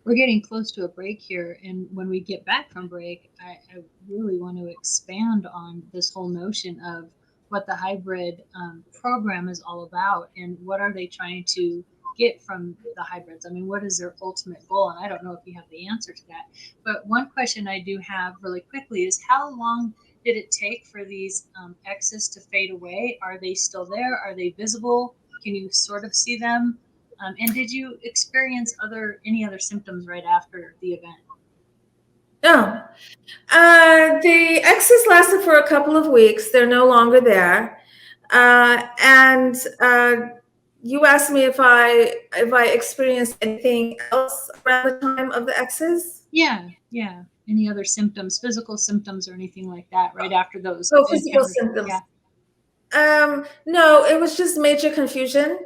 We're getting close to a break here. And when we get back from break, I really want to expand on this whole notion of what the hybrid program is all about, and what are they trying to get from the hybrids. I mean, what is their ultimate goal? And I don't know if you have the answer to that. But one question I do have really quickly is, how long did it take for these X's to fade away? Are they still there? Are they visible? Can you sort of see them? And did you experience any other symptoms right after the event? No. The X's lasted for a couple of weeks. They're no longer there. And you asked me if I experienced anything else around the time of the X's? Yeah. Any other symptoms, physical symptoms or anything like that right after those? Oh, physical symptoms. Yeah. No, it was just major confusion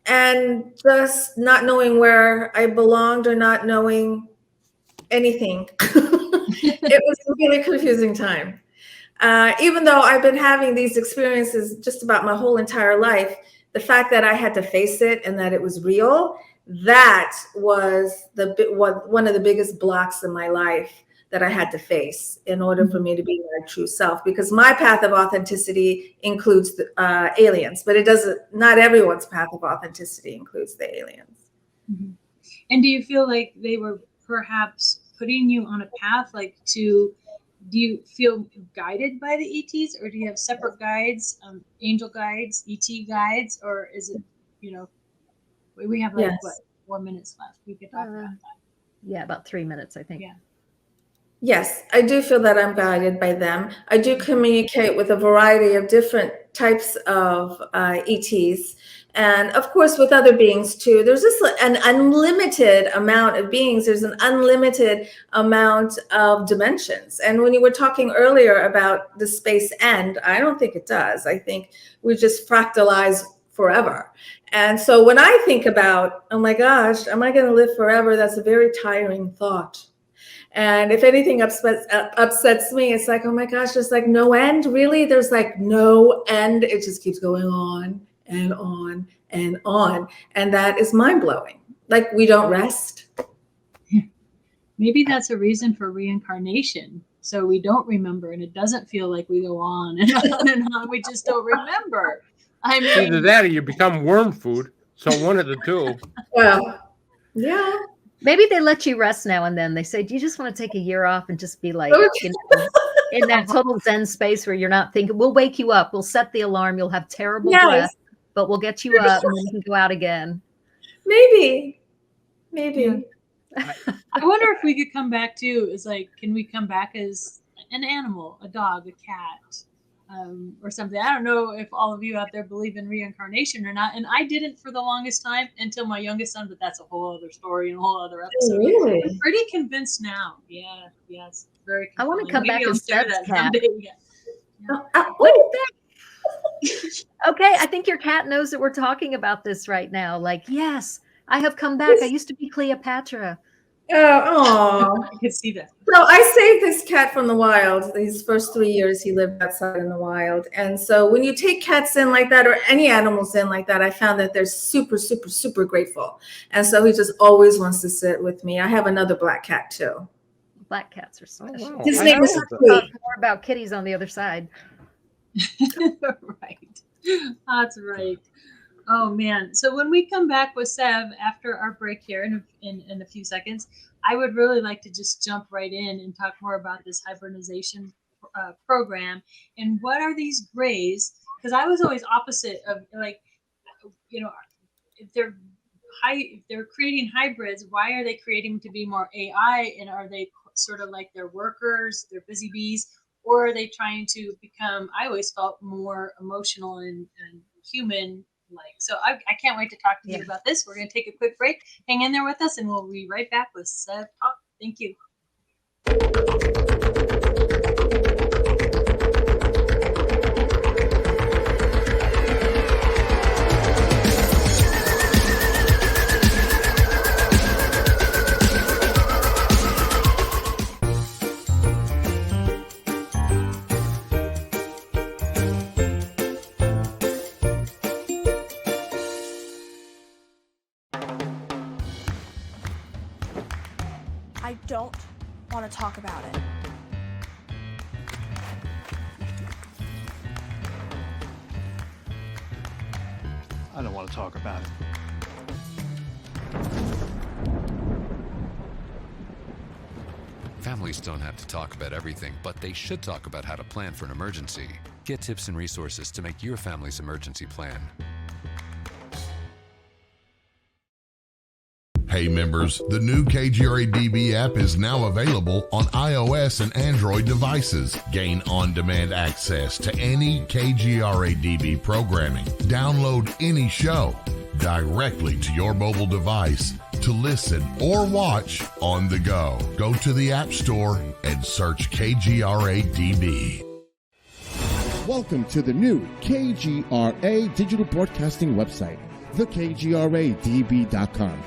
and just not knowing where I belonged or not knowing anything. It was a really confusing time. Even though I've been having these experiences just about my whole entire life, the fact that I had to face it and that it was real, that was one of the biggest blocks in my life that I had to face in order for me to be my true self. Because my path of authenticity includes the aliens, but it doesn't. Not everyone's path of authenticity includes the aliens. Mm-hmm. And do you feel like they were perhaps putting you on a path, do you feel guided by the ETs, or do you have separate guides, angel guides, ET guides, or is it, we have Yes. 4 minutes left. We could talk about that. Yeah, about 3 minutes, I think. Yeah. Yes, I do feel that I'm guided by them. I do communicate with a variety of different types of ETs, and of course with other beings too. There's just an unlimited amount of beings. There's an unlimited amount of dimensions. And when you were talking earlier about the space end, I don't think it does. I think we just fractalize forever. And so when I think about, oh my gosh, am I going to live forever? That's a very tiring thought. And if anything upsets me, it's like, oh my gosh, there's like no end. Really? There's like no end. It just keeps going on and on and on. And that is mind blowing. Like, we don't rest. Maybe that's a reason for reincarnation. So we don't remember, and it doesn't feel like we go on and on and on. We just don't remember. I mean, Either that or you become worm food. So one of the two. Well, yeah. Maybe they let you rest now and then. They say, do you just want to take a year off and just be like, in that total Zen space where you're not thinking? We'll wake you up. We'll set the alarm. You'll have terrible breath, but we'll get you up and then you can go out again. Maybe. Yeah. I wonder if we could come back too. Is like, can we come back as an animal, a dog, a cat, or something? I don't know if all of you out there believe in reincarnation or not. And I didn't for the longest time until my youngest son, but that's a whole other story and a whole other episode. Really? I'm pretty convinced now. Yeah, yes, very. I want to come Maybe back I'll as share Seb's that cat. someday. Yeah. Look at that. Okay, I think your cat knows that we're talking about this right now. Like, yes, I have come back. I used to be Cleopatra. Oh, I can see that. so I saved this cat from the wild. His first 3 years, he lived outside in the wild. And so when you take cats in like that, or any animals in like that, I found that they're super, super, super grateful. And so he just always wants to sit with me. I have another black cat too. Black cats are special. wow. His I name is know Talk Sweet. more about kitties on the other side. Right. That's right. Oh man. So when we come back with Sev after our break here in a few seconds, I would really like to just jump right in and talk more about this hibernization program and what are these grays? Because I was always opposite of, like, you know, if they're creating hybrids, why are they creating them to be more AI? And are they sort of like their workers, their busy bees, or are they trying to become, I always felt, more emotional and human like? So I can't wait to talk to you about this. We're going to take a quick break. Hang in there with us and we'll be right back with Sev Tok. Thank you. I don't want to talk about it. I don't want to talk about it. Families don't have to talk about everything, but they should talk about how to plan for an emergency. Get tips and resources to make your family's emergency plan. Hey members, the new KGRA-DB app is now available on iOS and Android devices. Gain on-demand access to any KGRA-DB programming. Download any show directly to your mobile device to listen or watch on the go. Go to the App Store and search KGRA-DB. Welcome to the new KGRA digital broadcasting website, thekgradb.com.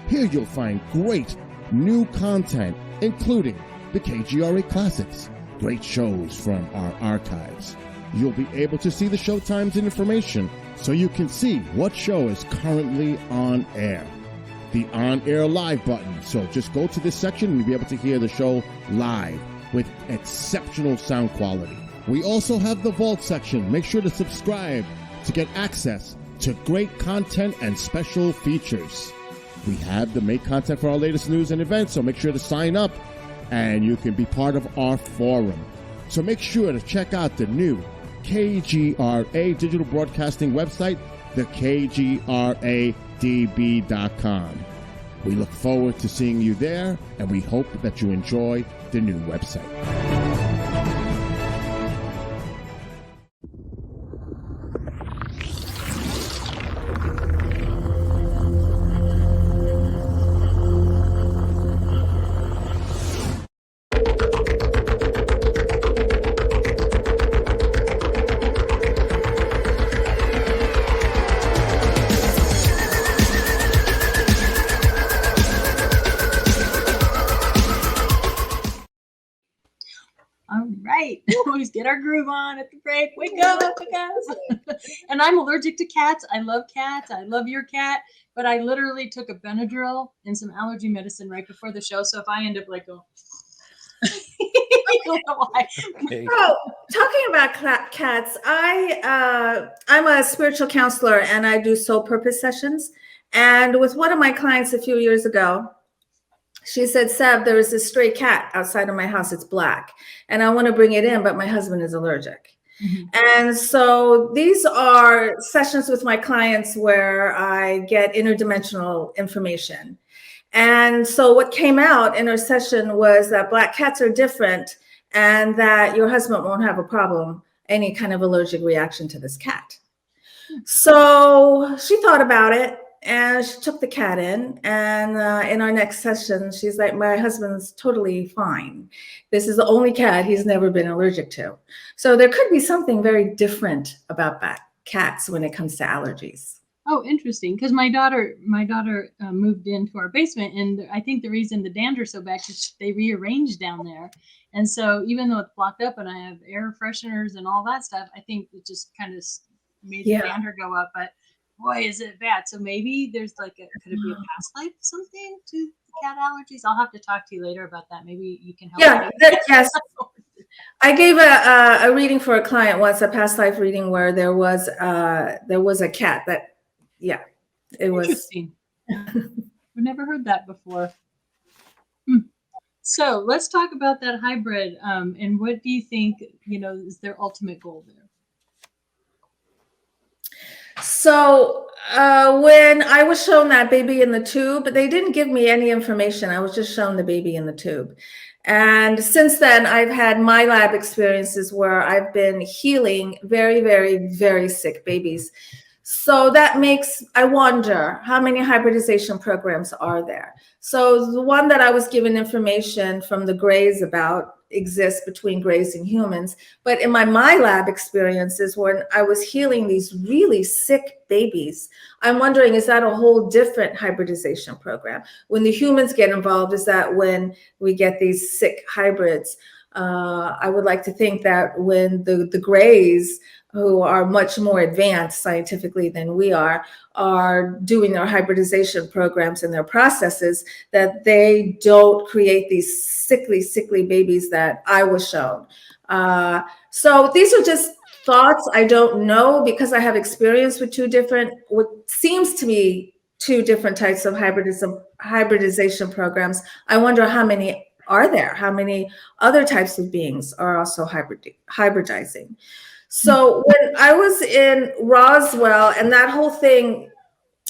Here you'll find great new content, including the KGRA Classics, great shows from our archives. You'll be able to see the show times and information so you can see what show is currently on air. The on-air live button, so just go to this section and you'll be able to hear the show live with exceptional sound quality. We also have the Vault section. Make sure to subscribe to get access to great content and special features. We have the make content for our latest news and events, so make sure to sign up and you can be part of our forum. So make sure to check out the new KGRA digital broadcasting website, thekgradb.com. We look forward to seeing you there, and we hope that you enjoy the new website. always get our groove on at the break. Wake up, guys. And I'm allergic to cats. I love cats. I love your cat. But I literally took a Benadryl and some allergy medicine right before the show. So if I end up like going, I don't know why. Oh, talking about cats, I'm a spiritual counselor and I do soul purpose sessions. And with one of my clients a few years ago, she said, Sev, there is this stray cat outside of my house. It's black. And I want to bring it in, but my husband is allergic. And so these are sessions with my clients where I get interdimensional information. And so what came out in our session was that black cats are different and that your husband won't have a problem, any kind of allergic reaction to this cat. So she thought about it and she took the cat in. And in our next session, she's like, my husband's totally fine. This is the only cat he's never been allergic to. So there could be something very different about cats when it comes to allergies. Oh, interesting. Because my daughter moved into our basement, and I think the reason the dandruff's so bad is they rearranged down there. And so even though it's blocked up and I have air fresheners and all that stuff, I think it just kind of made the dander go up. But boy, is it bad. So maybe there's like could it be a past life something to cat allergies? I'll have to talk to you later about that. Maybe you can help. Yeah, yes. I gave a reading for a client once, a past life reading, where there was a cat that, it was interesting. We've never heard that before. So let's talk about that hybrid. And what do you think, is their ultimate goal there? So when I was shown that baby in the tube, they didn't give me any information. I was just shown the baby in the tube. And since then, I've had my lab experiences where I've been healing very, very, very sick babies. So that makes, I wonder, how many hybridization programs are there? So the one that I was given information from the Greys about exists between Greys and humans. But in my lab experiences, when I was healing these really sick babies, I'm wondering, is that a whole different hybridization program? When the humans get involved, is that when we get these sick hybrids? I would like to think that when the Greys, who are much more advanced scientifically than we are doing their hybridization programs and their processes, that they don't create these sickly babies that I was shown. So these are just thoughts. I don't know, because I have experience with what seems to be two different types of hybridization programs. I wonder how many are there? How many other types of beings are also hybridizing? So when I was in Roswell, and that whole thing,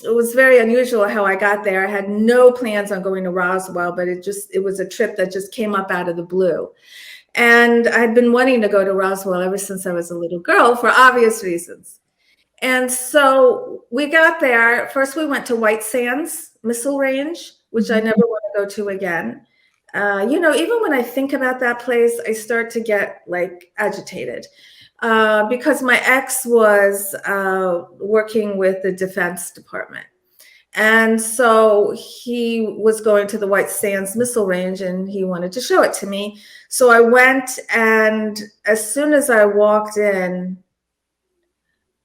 it was very unusual how I got there. I had no plans on going to Roswell, but it was a trip that just came up out of the blue. And I'd been wanting to go to Roswell ever since I was a little girl for obvious reasons. And so we got there. First, we went to White Sands Missile Range, which I never want to go to again. Even when I think about that place, I start to get agitated. Because my ex was working with the Defense Department. And so he was going to the White Sands Missile Range and he wanted to show it to me. So I went, and as soon as I walked in,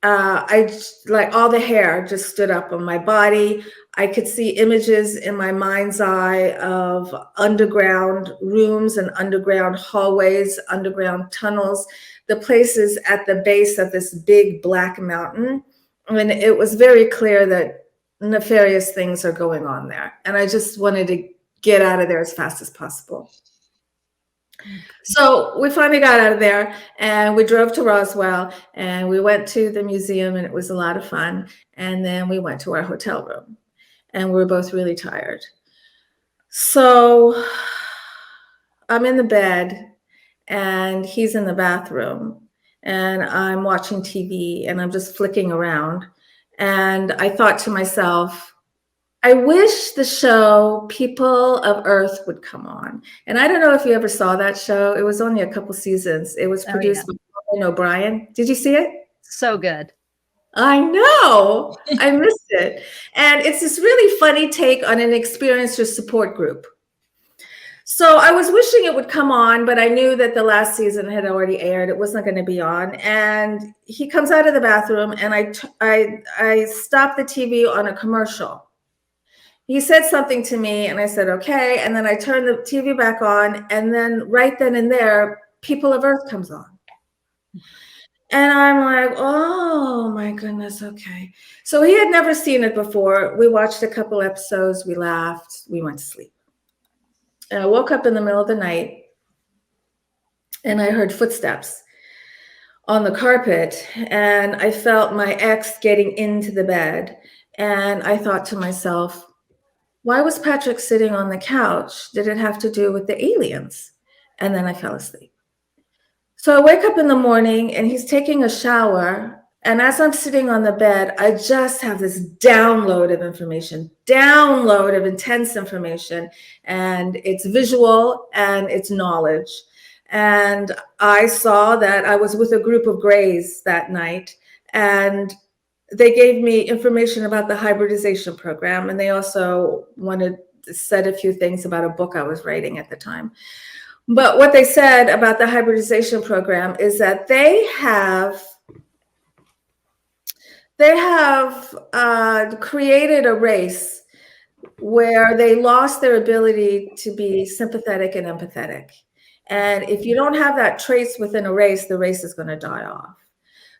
all the hair just stood up on my body. I could see images in my mind's eye of underground rooms and underground hallways, underground tunnels, the places at the base of this big black mountain. And it was very clear that nefarious things are going on there. And I just wanted to get out of there as fast as possible. So we finally got out of there and we drove to Roswell and we went to the museum, and it was a lot of fun. And then we went to our hotel room and we were both really tired. So I'm in the bed and he's in the bathroom and I'm watching TV and I'm just flicking around. And I thought to myself, I wish the show People of Earth would come on. And I don't know if you ever saw that show. It was only a couple seasons. It was produced by O'Brien. Did you see it? So good. I know. I missed it. And it's this really funny take on an experienced support group. So I was wishing it would come on, but I knew that the last season had already aired. It wasn't going to be on. And he comes out of the bathroom, and I stopped the TV on a commercial. He said something to me, and I said, okay. And then I turned the TV back on, and then right then and there, People of Earth comes on. And I'm like, oh my goodness, okay. So he had never seen it before. We watched a couple episodes, we laughed, we went to sleep. And I woke up in the middle of the night, and I heard footsteps on the carpet, and I felt my ex getting into the bed. And I thought to myself, why was Patrick sitting on the couch? Did it have to do with the aliens? And then I fell asleep. So I wake up in the morning, and he's taking a shower. And as I'm sitting on the bed, I just have this download of information, download of intense information. And it's visual and it's knowledge. And I saw that I was with a group of Greys that night. And they gave me information about the hybridization program. And they also said a few things about a book I was writing at the time. But what they said about the hybridization program is that they have created a race where they lost their ability to be sympathetic and empathetic. And if you don't have that traits within a race, the race is going to die off.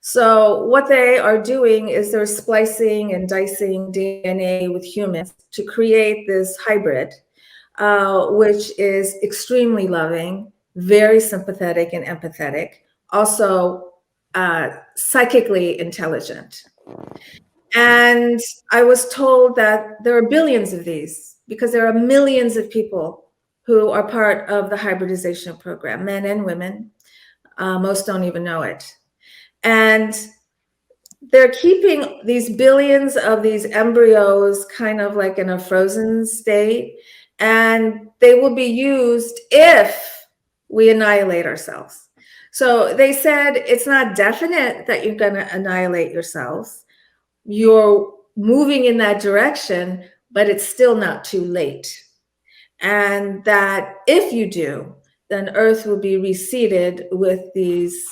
So what they are doing is they're splicing and dicing DNA with humans to create this hybrid, which is extremely loving, very sympathetic and empathetic, also psychically intelligent. And I was told that there are billions of these because there are millions of people who are part of the hybridization program, men and women. Most don't even know it. And they're keeping these billions of these embryos kind of like in a frozen state, and they will be used if we annihilate ourselves. So they said it's not definite that you're going to annihilate yourselves. You're moving in that direction, but it's still not too late. And that if you do, then Earth will be reseeded with these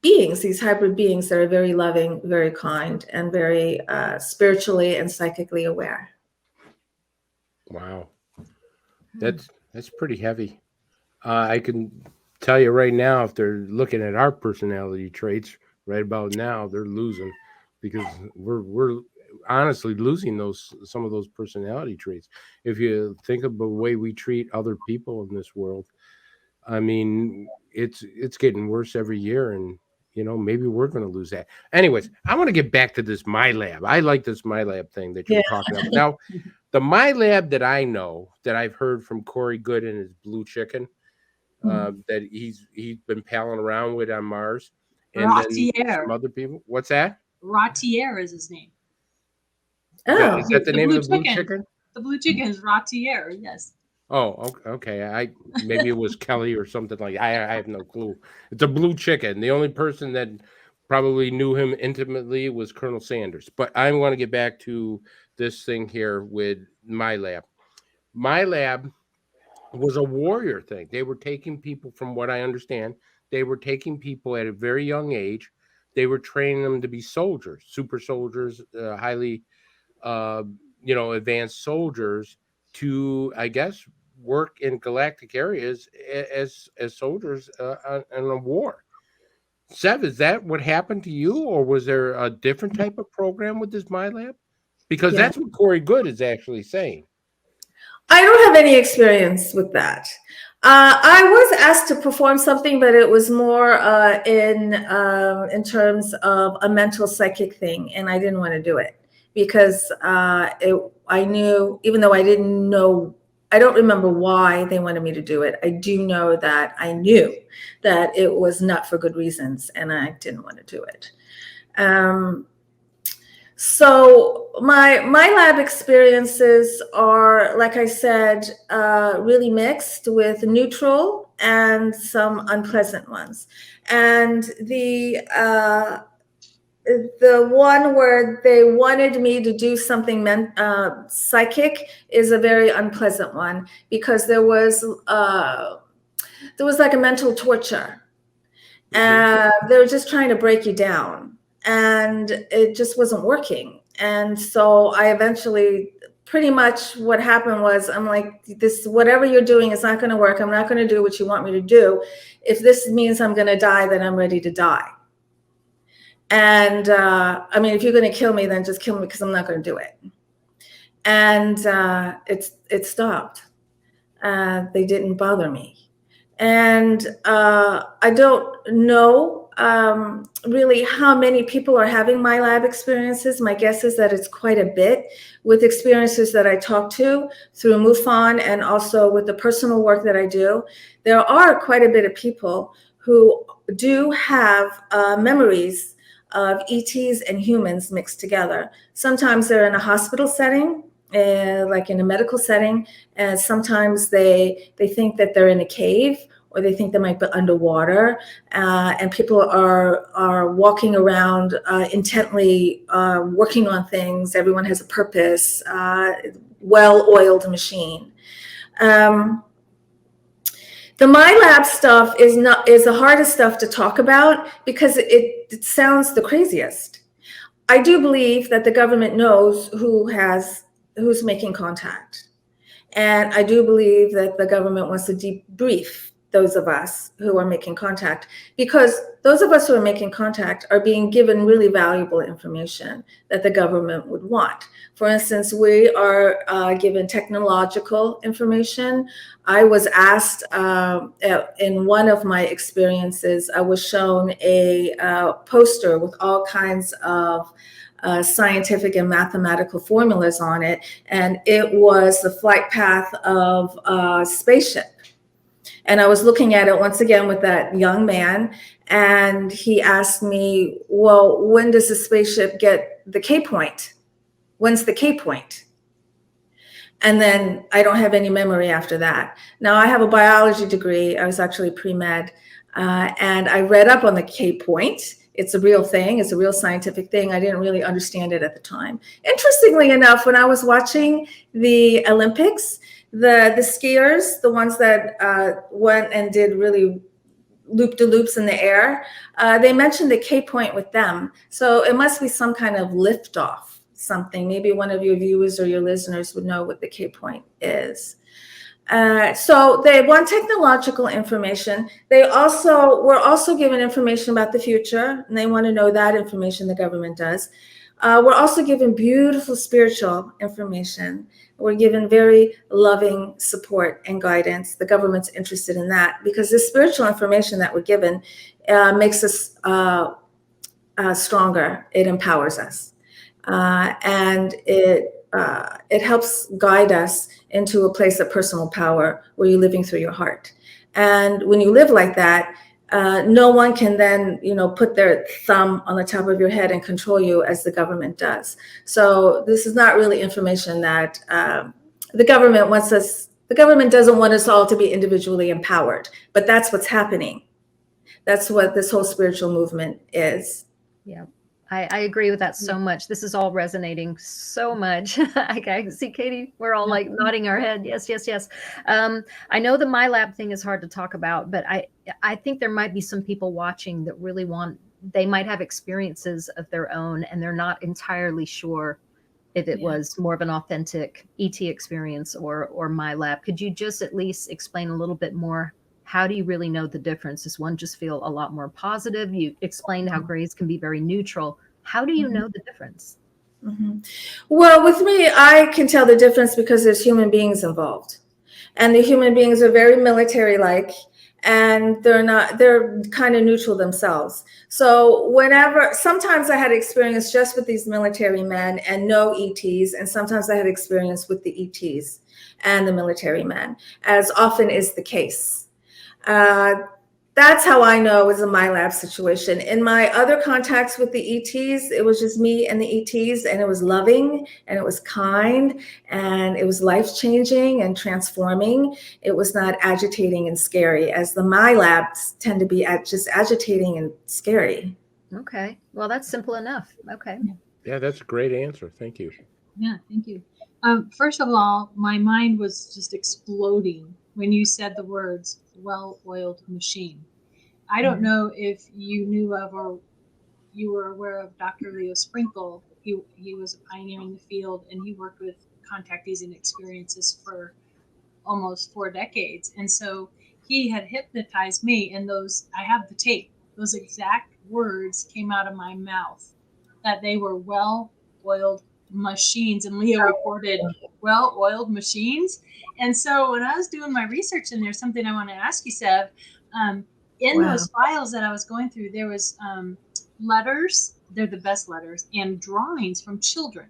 beings, these hybrid beings that are very loving, very kind, and very spiritually and psychically aware. Wow, that's pretty heavy. I can tell you right now, if they're looking at our personality traits right about now, they're losing, because we're honestly losing some of those personality traits. If you think of the way we treat other people in this world, I mean, it's getting worse every year, and maybe we're going to lose that. Anyways, I want to get back to this My Lab. I like this My Lab thing that you're talking about. Now, the My Lab that I know, that I've heard from Corey Good and his Blue Chicken, that he's been palling around with on Mars, and then some other people. What's that? Ratier is his name. Oh, is that the name of the Blue Chicken? The Blue Chicken is Ratier. Yes. Oh, okay. Maybe it was Kelly or something like that. I have no clue. It's a Blue Chicken. The only person that probably knew him intimately was Colonel Sanders. But I want to get back to this thing here with My Lab. My Lab was a warrior thing. They were taking people, from what I understand, they were taking people at a very young age. They were training them to be soldiers, super soldiers, highly, advanced soldiers, to, I guess, work in galactic areas as soldiers in a war. Sev, is that what happened to you, or was there a different type of program with this My Lab? Because that's what Corey Good is actually saying. I don't have any experience with that. I was asked to perform something, but it was more in terms of a mental psychic thing, and I didn't want to do it because I knew, even though I didn't know, I don't remember why they wanted me to do it. I do know that I knew that it was not for good reasons, and I didn't want to do it. So my lab experiences are, like I said, really mixed, with neutral and some unpleasant ones. And the one where they wanted me to do something psychic is a very unpleasant one, because there was like a mental torture. They were just trying to break you down, and it just wasn't working. And so I eventually, pretty much what happened was, I'm like, this, whatever you're doing is not going to work. I'm not going to do what you want me to do. If this means I'm going to die, then I'm ready to die. And I mean, if you're going to kill me, then just kill me, because I'm not going to do it. And it stopped. They didn't bother me. And I don't know really how many people are having my lab experiences. My guess is that it's quite a bit, with experiences that I talk to through MUFON, and also with the personal work that I do. There are quite a bit of people who do have memories of ETs and humans mixed together. Sometimes they're in a hospital setting, like in a medical setting, and sometimes they think that they're in a cave, or they think they might be underwater, and people are walking around intently working on things. Everyone has a purpose, well-oiled machine. The MyLab stuff is the hardest stuff to talk about, because it sounds the craziest. I do believe that the government knows who's making contact. And I do believe that the government wants to debrief those of us who are making contact, because those of us who are making contact are being given really valuable information that the government would want. For instance, we are given technological information. I was asked in one of my experiences, I was shown a poster with all kinds of scientific and mathematical formulas on it, and it was the flight path of a spaceship. And I was looking at it once again with that young man, and he asked me, well, when does the spaceship get the K point? When's the K point? And then I don't have any memory after that. Now, I have a biology degree. I was actually pre-med, and I read up on the K point. It's a real thing. It's a real scientific thing. I didn't really understand it at the time. Interestingly enough, when I was watching the Olympics, the skiers, the ones that went and did really loop-de-loops in the air, they mentioned the K point with them. So it must be some kind of liftoff, something. Maybe one of your viewers or your listeners would know what the K point is. So they want technological information. We're also given information about the future, and they want to know that information. The government does. We're also given beautiful spiritual information. We're given very loving support and guidance. The government's interested in that, because the spiritual information that we're given makes us stronger. It empowers us, and it helps guide us into a place of personal power where you're living through your heart. And when you live like that, no one can then, put their thumb on the top of your head and control you as the government does. So this is not really information that the government wants us. The government doesn't want us all to be individually empowered, but that's what's happening. That's what this whole spiritual movement is. Yeah. I agree with that so much. This is all resonating so much. I see, Katie, we're all like nodding our head. Yes, yes, yes. I know the MyLab thing is hard to talk about, but I think there might be some people watching that really they might have experiences of their own, and they're not entirely sure if it was more of an authentic ET experience or MyLab. Could you just at least explain a little bit more? How do you really know the difference? Does one just feel a lot more positive? You explained how grays can be very neutral. How do you know the difference? Well, with me, I can tell the difference because there's human beings involved. And the human beings are very military-like, and they're kind of neutral themselves. So sometimes I had experience just with these military men and no ETs, and sometimes I had experience with the ETs and the military men, as often is the case. That's how I know it was a MyLab situation. In my other contacts with the ETs, it was just me and the ETs, and it was loving, and it was kind, and it was life-changing and transforming. It was not agitating and scary, as the MyLabs tend to be just agitating and scary. Okay. Well, that's simple enough. Okay. Yeah, that's a great answer. Thank you. Yeah, thank you. First of all, my mind was just exploding when you said the words well-oiled machine. I don't know if you knew of or you were aware of Dr. Leo Sprinkle. He was a pioneer in the field, and he worked with contactees and experiences for almost 4 decades. And so he had hypnotized me, and I have the tape. Those exact words came out of my mouth that they were well-oiled machines. And Leo reported well-oiled machines. And so when I was doing my research, and there's something I want to ask you, Sev, in Wow. those files that I was going through, there was letters. They're the best letters, and drawings from children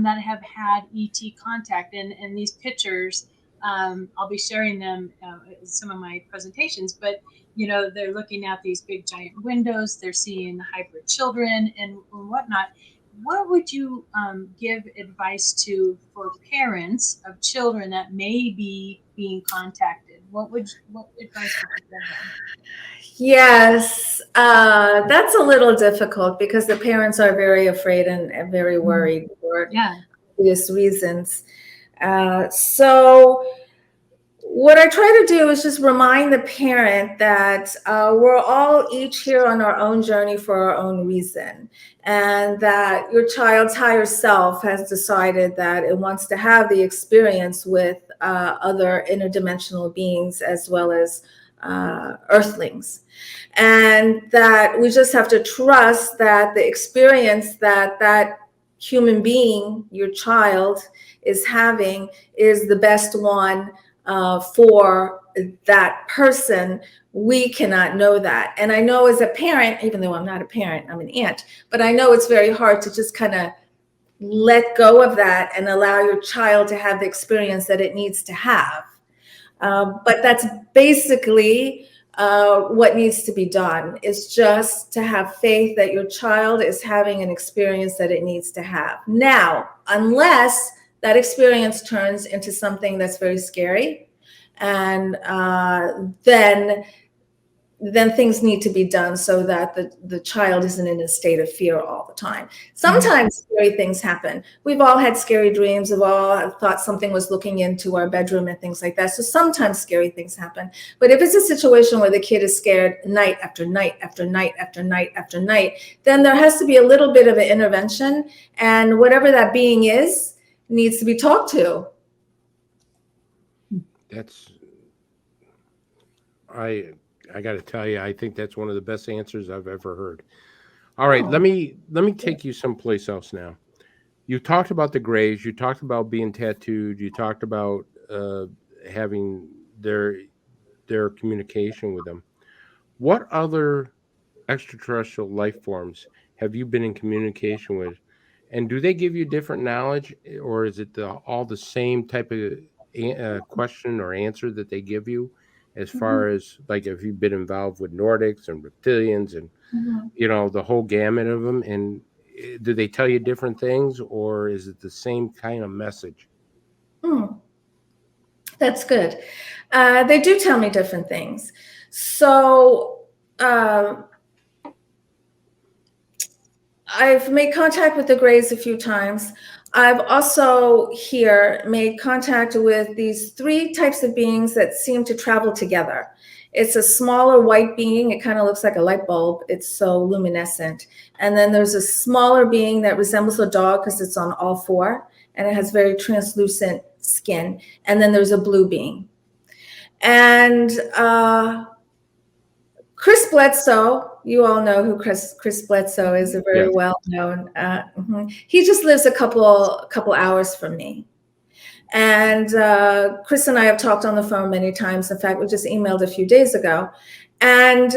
that have had ET contact, and these pictures. I'll be sharing them in some of my presentations, but they're looking at these big giant windows. They're seeing hybrid children and whatnot. What would you give advice to for parents of children that may be being contacted? What advice would you give them? Yes, that's a little difficult because the parents are very afraid and very worried for obvious reasons. So what I try to do is just remind the parent that we're all each here on our own journey for our own reason, and that your child's higher self has decided that it wants to have the experience with other interdimensional beings as well as earthlings. And that we just have to trust that the experience that that human being, your child, is having is the best one for that person. We cannot know that. And I know as a parent, even though I'm not a parent, I'm an aunt, but I know it's very hard to just kind of let go of that and allow your child to have the experience that it needs to have. But that's basically what needs to be done, is just to have faith that your child is having an experience that it needs to have. Now, unless that experience turns into something that's very scary, and then things need to be done so that the child isn't in a state of fear all the time. Sometimes scary things happen. We've all had scary dreams. We've all thought something was looking into our bedroom and things like that. So sometimes scary things happen. But if it's a situation where the kid is scared night after night after night after night after night, then there has to be a little bit of an intervention. And whatever that being is needs to be talked to. I got to tell you, I think that's one of the best answers I've ever heard. All right, let me take you someplace else now. You talked about the Greys. You talked about being tattooed. You talked about having their communication with them. What other extraterrestrial life forms have you been in communication with? And do they give you different knowledge, or is it all the same type of question or answer that they give you? As far as, like, if you've been involved with Nordics and reptilians and the whole gamut of them, and do they tell you different things, or is it the same kind of message? That's good. They do tell me different things. So I've made contact with the Greys a few times. I've also here made contact with these 3 types of beings that seem to travel together. It's a smaller white being. It kind of looks like a light bulb. It's so luminescent. And then there's a smaller being that resembles a dog because it's on all 4, and it has very translucent skin. And then there's a blue being. And Chris Bledsoe, you all know who Chris Bledsoe is, a very well-known. He just lives a couple hours from me. And Chris and I have talked on the phone many times. In fact, we just emailed a few days ago. And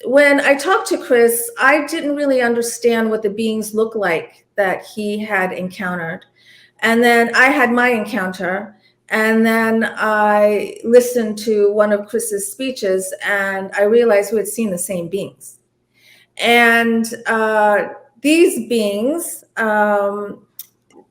when I talked to Chris, I didn't really understand what the beings look like that he had encountered. And then I had my encounter. And then I listened to one of Chris's speeches, and I realized we had seen the same beings. And these beings,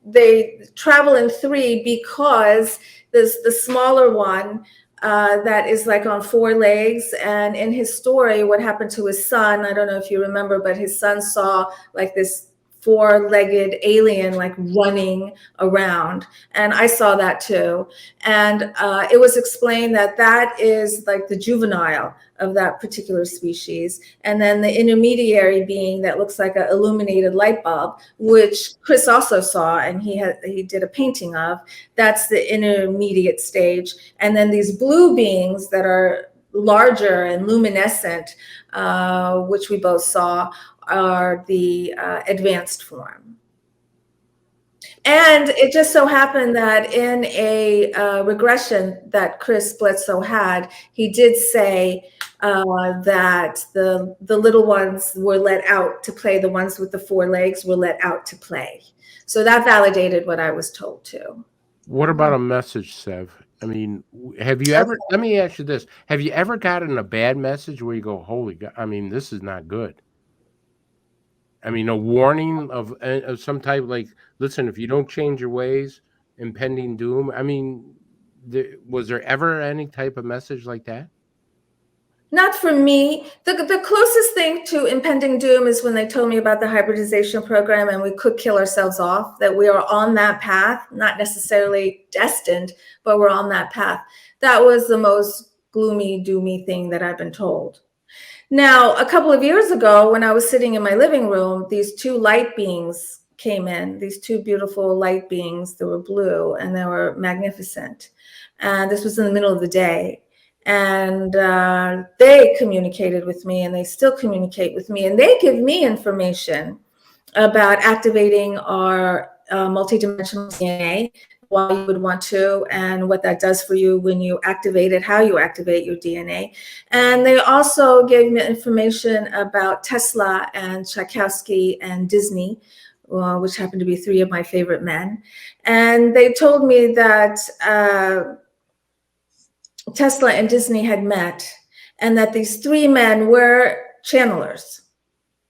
they travel in 3 because the smaller one that is like on 4 legs. And in his story, what happened to his son, I don't know if you remember, but his son saw like this 4-legged alien like running around, and I saw that too. And it was explained that that is like the juvenile of that particular species, and then the intermediary being that looks like an illuminated light bulb, which Chris also saw, and he did a painting of. That's the intermediate stage. And then these blue beings that are larger and luminescent, which we both saw, are the advanced form. And it just so happened that in a regression that Chris Bledsoe had, he did say that the little ones were let out to play. The ones with the 4 legs were let out to play. So that validated what I was told too. What about a message, Sev? I mean, have you ever, let me ask you this. Have you ever gotten a bad message where you go, holy God, I mean, this is not good? I mean, a warning of some type, like, listen, if you don't change your ways, impending doom. I mean, was there ever any type of message like that? Not for me. The closest thing to impending doom is when they told me about the hybridization program and we could kill ourselves off, that we are on that path, not necessarily destined, but we're on that path. That was the most gloomy, doomy thing that I've been told. Now, a couple of years ago, when I was sitting in my living room, these 2 light beings came in, these 2 beautiful light beings. They were blue and they were magnificent. And this was in the middle of the day. And they communicated with me, and they still communicate with me. And they give me information about activating our multidimensional DNA, why you would want to, and what that does for you when you activate it, how you activate your DNA. And they also gave me information about Tesla and Tchaikovsky and Disney, which happen to be 3 of my favorite men. And they told me that Tesla and Disney had met, and that these 3 men were channelers.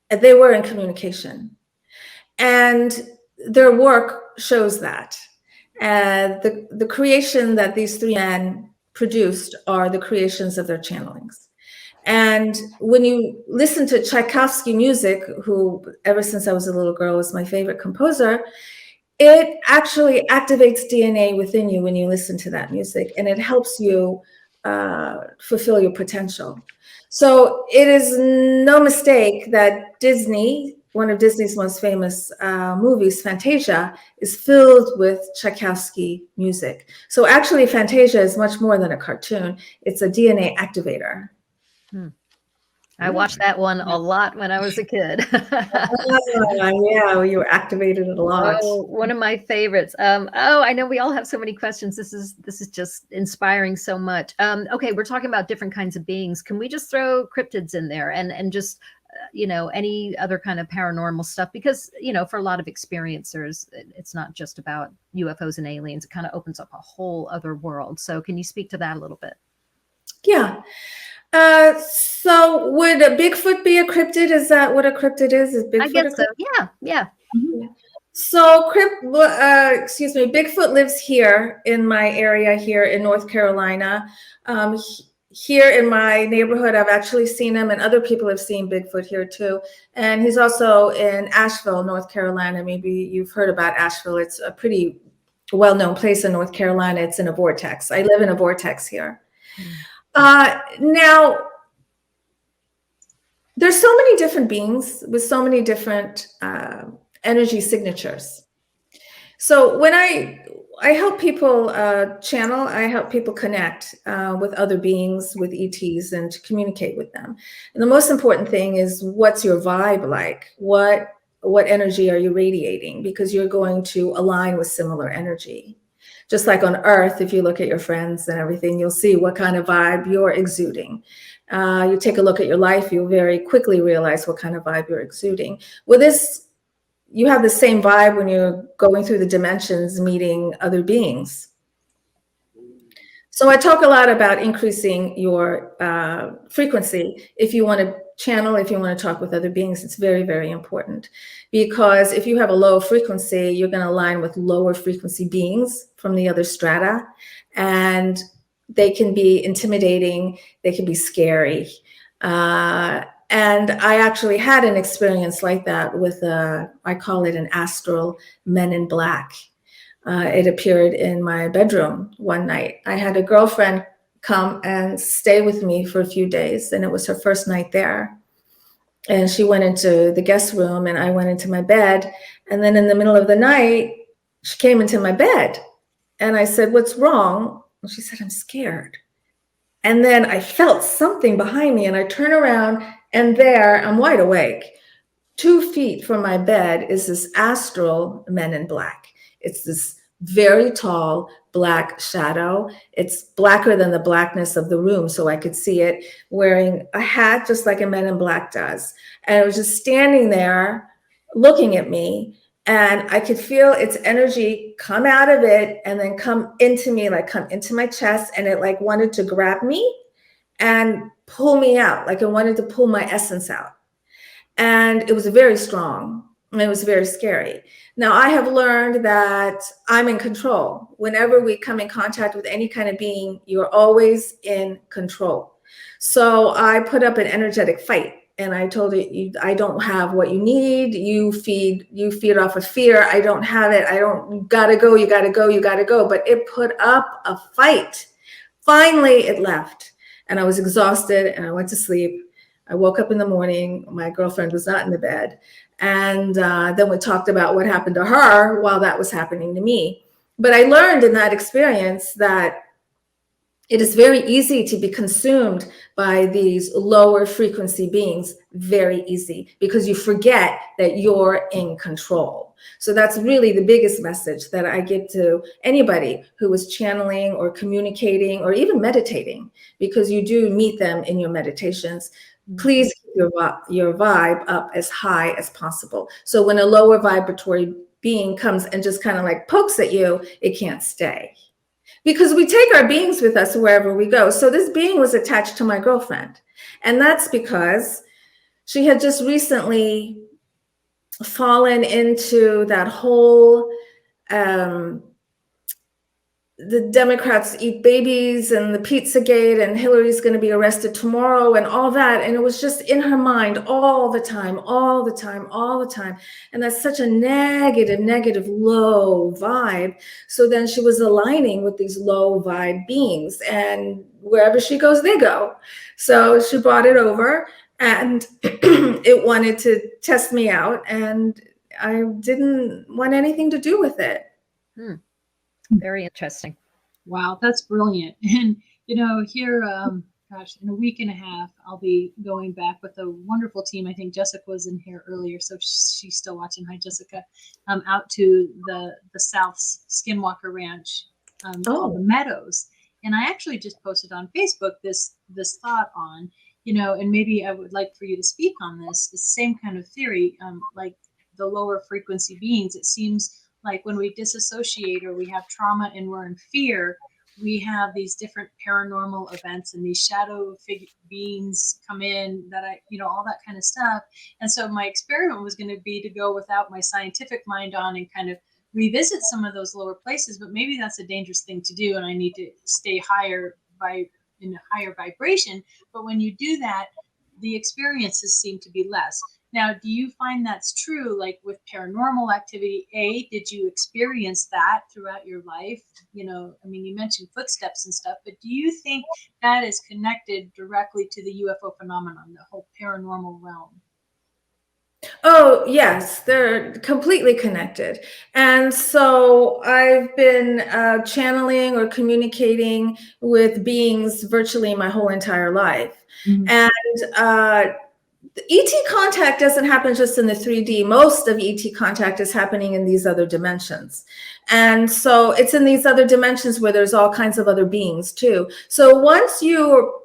They were in communication. And their work shows that. The creation that these 3 men produced are the creations of their channelings. And when you listen to Tchaikovsky music, who ever since I was a little girl was my favorite composer, it actually activates DNA within you when you listen to that music, and it helps you fulfill your potential. So it is no mistake that Disney, one of Disney's most famous movies, Fantasia, is filled with Tchaikovsky music. So actually, Fantasia is much more than a cartoon. It's a DNA activator. I watched that one a lot when I was a kid. Yeah, you were activated a lot. Oh, one of my favorites. Oh, I know we all have so many questions. This is just inspiring so much. Okay, we're talking about different kinds of beings. Can we just throw cryptids in there and just any other kind of paranormal stuff? Because for a lot of experiencers, it's not just about UFOs and aliens. It kind of opens up a whole other world. So can you speak to that a little bit? Yeah. So would a Bigfoot be a cryptid? Is that what a cryptid is? Is Bigfoot I guess so. Yeah. Mm-hmm. So Bigfoot lives here in my area here in North Carolina. Here in my neighborhood, I've actually seen him, and other people have seen Bigfoot here too. And he's also in Asheville, North Carolina. Maybe you've heard about Asheville. It's a pretty well-known place in North Carolina. It's in a vortex. I live in a vortex here. Now, there's so many different beings with so many different energy signatures. So when I help people channel, I help people connect with other beings, with ETs, and to communicate with them. And the most important thing is, what's your vibe like? What energy are you radiating? Because you're going to align with similar energy. Just like on Earth, if you look at your friends and everything, you'll see what kind of vibe you're exuding. You take a look at your life, you'll very quickly realize what kind of vibe you're exuding. With this, you have the same vibe when you're going through the dimensions, meeting other beings. So I talk a lot about increasing your frequency. If you want to channel, if you want to talk with other beings, it's very, very important. Because if you have a low frequency, you're going to align with lower frequency beings from the other strata. And They can be intimidating. They can be scary. And I actually had an experience like that with I call it an astral men in black. It appeared in my bedroom one night. I had a girlfriend come and stay with me for a few days, and it was her first night there. And she went into the guest room and I went into my bed. And then in the middle of the night, she came into my bed and I said, "What's wrong?" And she said, "I'm scared." And then I felt something behind me and I turn around and there I'm wide awake. 2 feet from my bed is this astral men in black. It's this very tall black shadow. It's blacker than the blackness of the room, so I could see it, wearing a hat just like a men in black does. And it was just standing there looking at me, and I could feel its energy come out of it and then come into me, like come into my chest, and it like wanted to grab me and pull me out, like it wanted to pull my essence out. And it was very strong and it was very scary. Now, I have learned that I'm in control. Whenever we come in contact with any kind of being, you're always in control. So I put up an energetic fight and I told it, I don't have what you need. You feed off of fear. I don't have it. You gotta go, you gotta go, you gotta go. But it put up a fight. Finally, it left and I was exhausted and I went to sleep. I woke up in the morning, my girlfriend was not in the bed. And then we talked about what happened to her while that was happening to me. But I learned in that experience that it is very easy to be consumed by these lower frequency beings, very easy, because you forget that you're in control. So that's really the biggest message that I give to anybody who is channeling or communicating or even meditating, because you do meet them in your meditations. Please keep your vibe up as high as possible. So when a lower vibratory being comes and just kind of like pokes at you, it can't stay. Because we take our beings with us wherever we go. So this being was attached to my girlfriend. And that's because she had just recently fallen into that whole the Democrats eat babies and the Pizzagate and Hillary's going to be arrested tomorrow and all that. And it was just in her mind all the time, all the time, all the time. And that's such a negative, low vibe. So then she was aligning with these low vibe beings, and wherever she goes, they go. So she brought it over and it wanted to test me out, and I didn't want anything to do with it. Very interesting. Wow, that's brilliant. And, here, in a week and a half, I'll be going back with a wonderful team. I think Jessica was in here earlier, so she's still watching. Hi, Jessica. Out to the South Skinwalker Ranch called the Meadows. And I actually just posted on Facebook this thought on, and maybe I would like for you to speak on this. It's the same kind of theory, like the lower frequency beings. It seems like when we disassociate or we have trauma and we're in fear, we have these different paranormal events and these shadow beings come in that all that kind of stuff. And so my experiment was going to be to go without my scientific mind on and kind of revisit some of those lower places, but maybe that's a dangerous thing to do. And I need to stay in a higher vibration. But when you do that, the experiences seem to be less. Now, do you find that's true, like with paranormal activity? Did you experience that throughout your life? You mentioned footsteps and stuff, but do you think that is connected directly to the UFO phenomenon, the whole paranormal realm? Oh, yes, they're completely connected. And so I've been channeling or communicating with beings virtually my whole entire life. Mm-hmm. And ET contact doesn't happen just in the 3D. Most of ET contact is happening in these other dimensions. And so it's in these other dimensions where there's all kinds of other beings too. So once you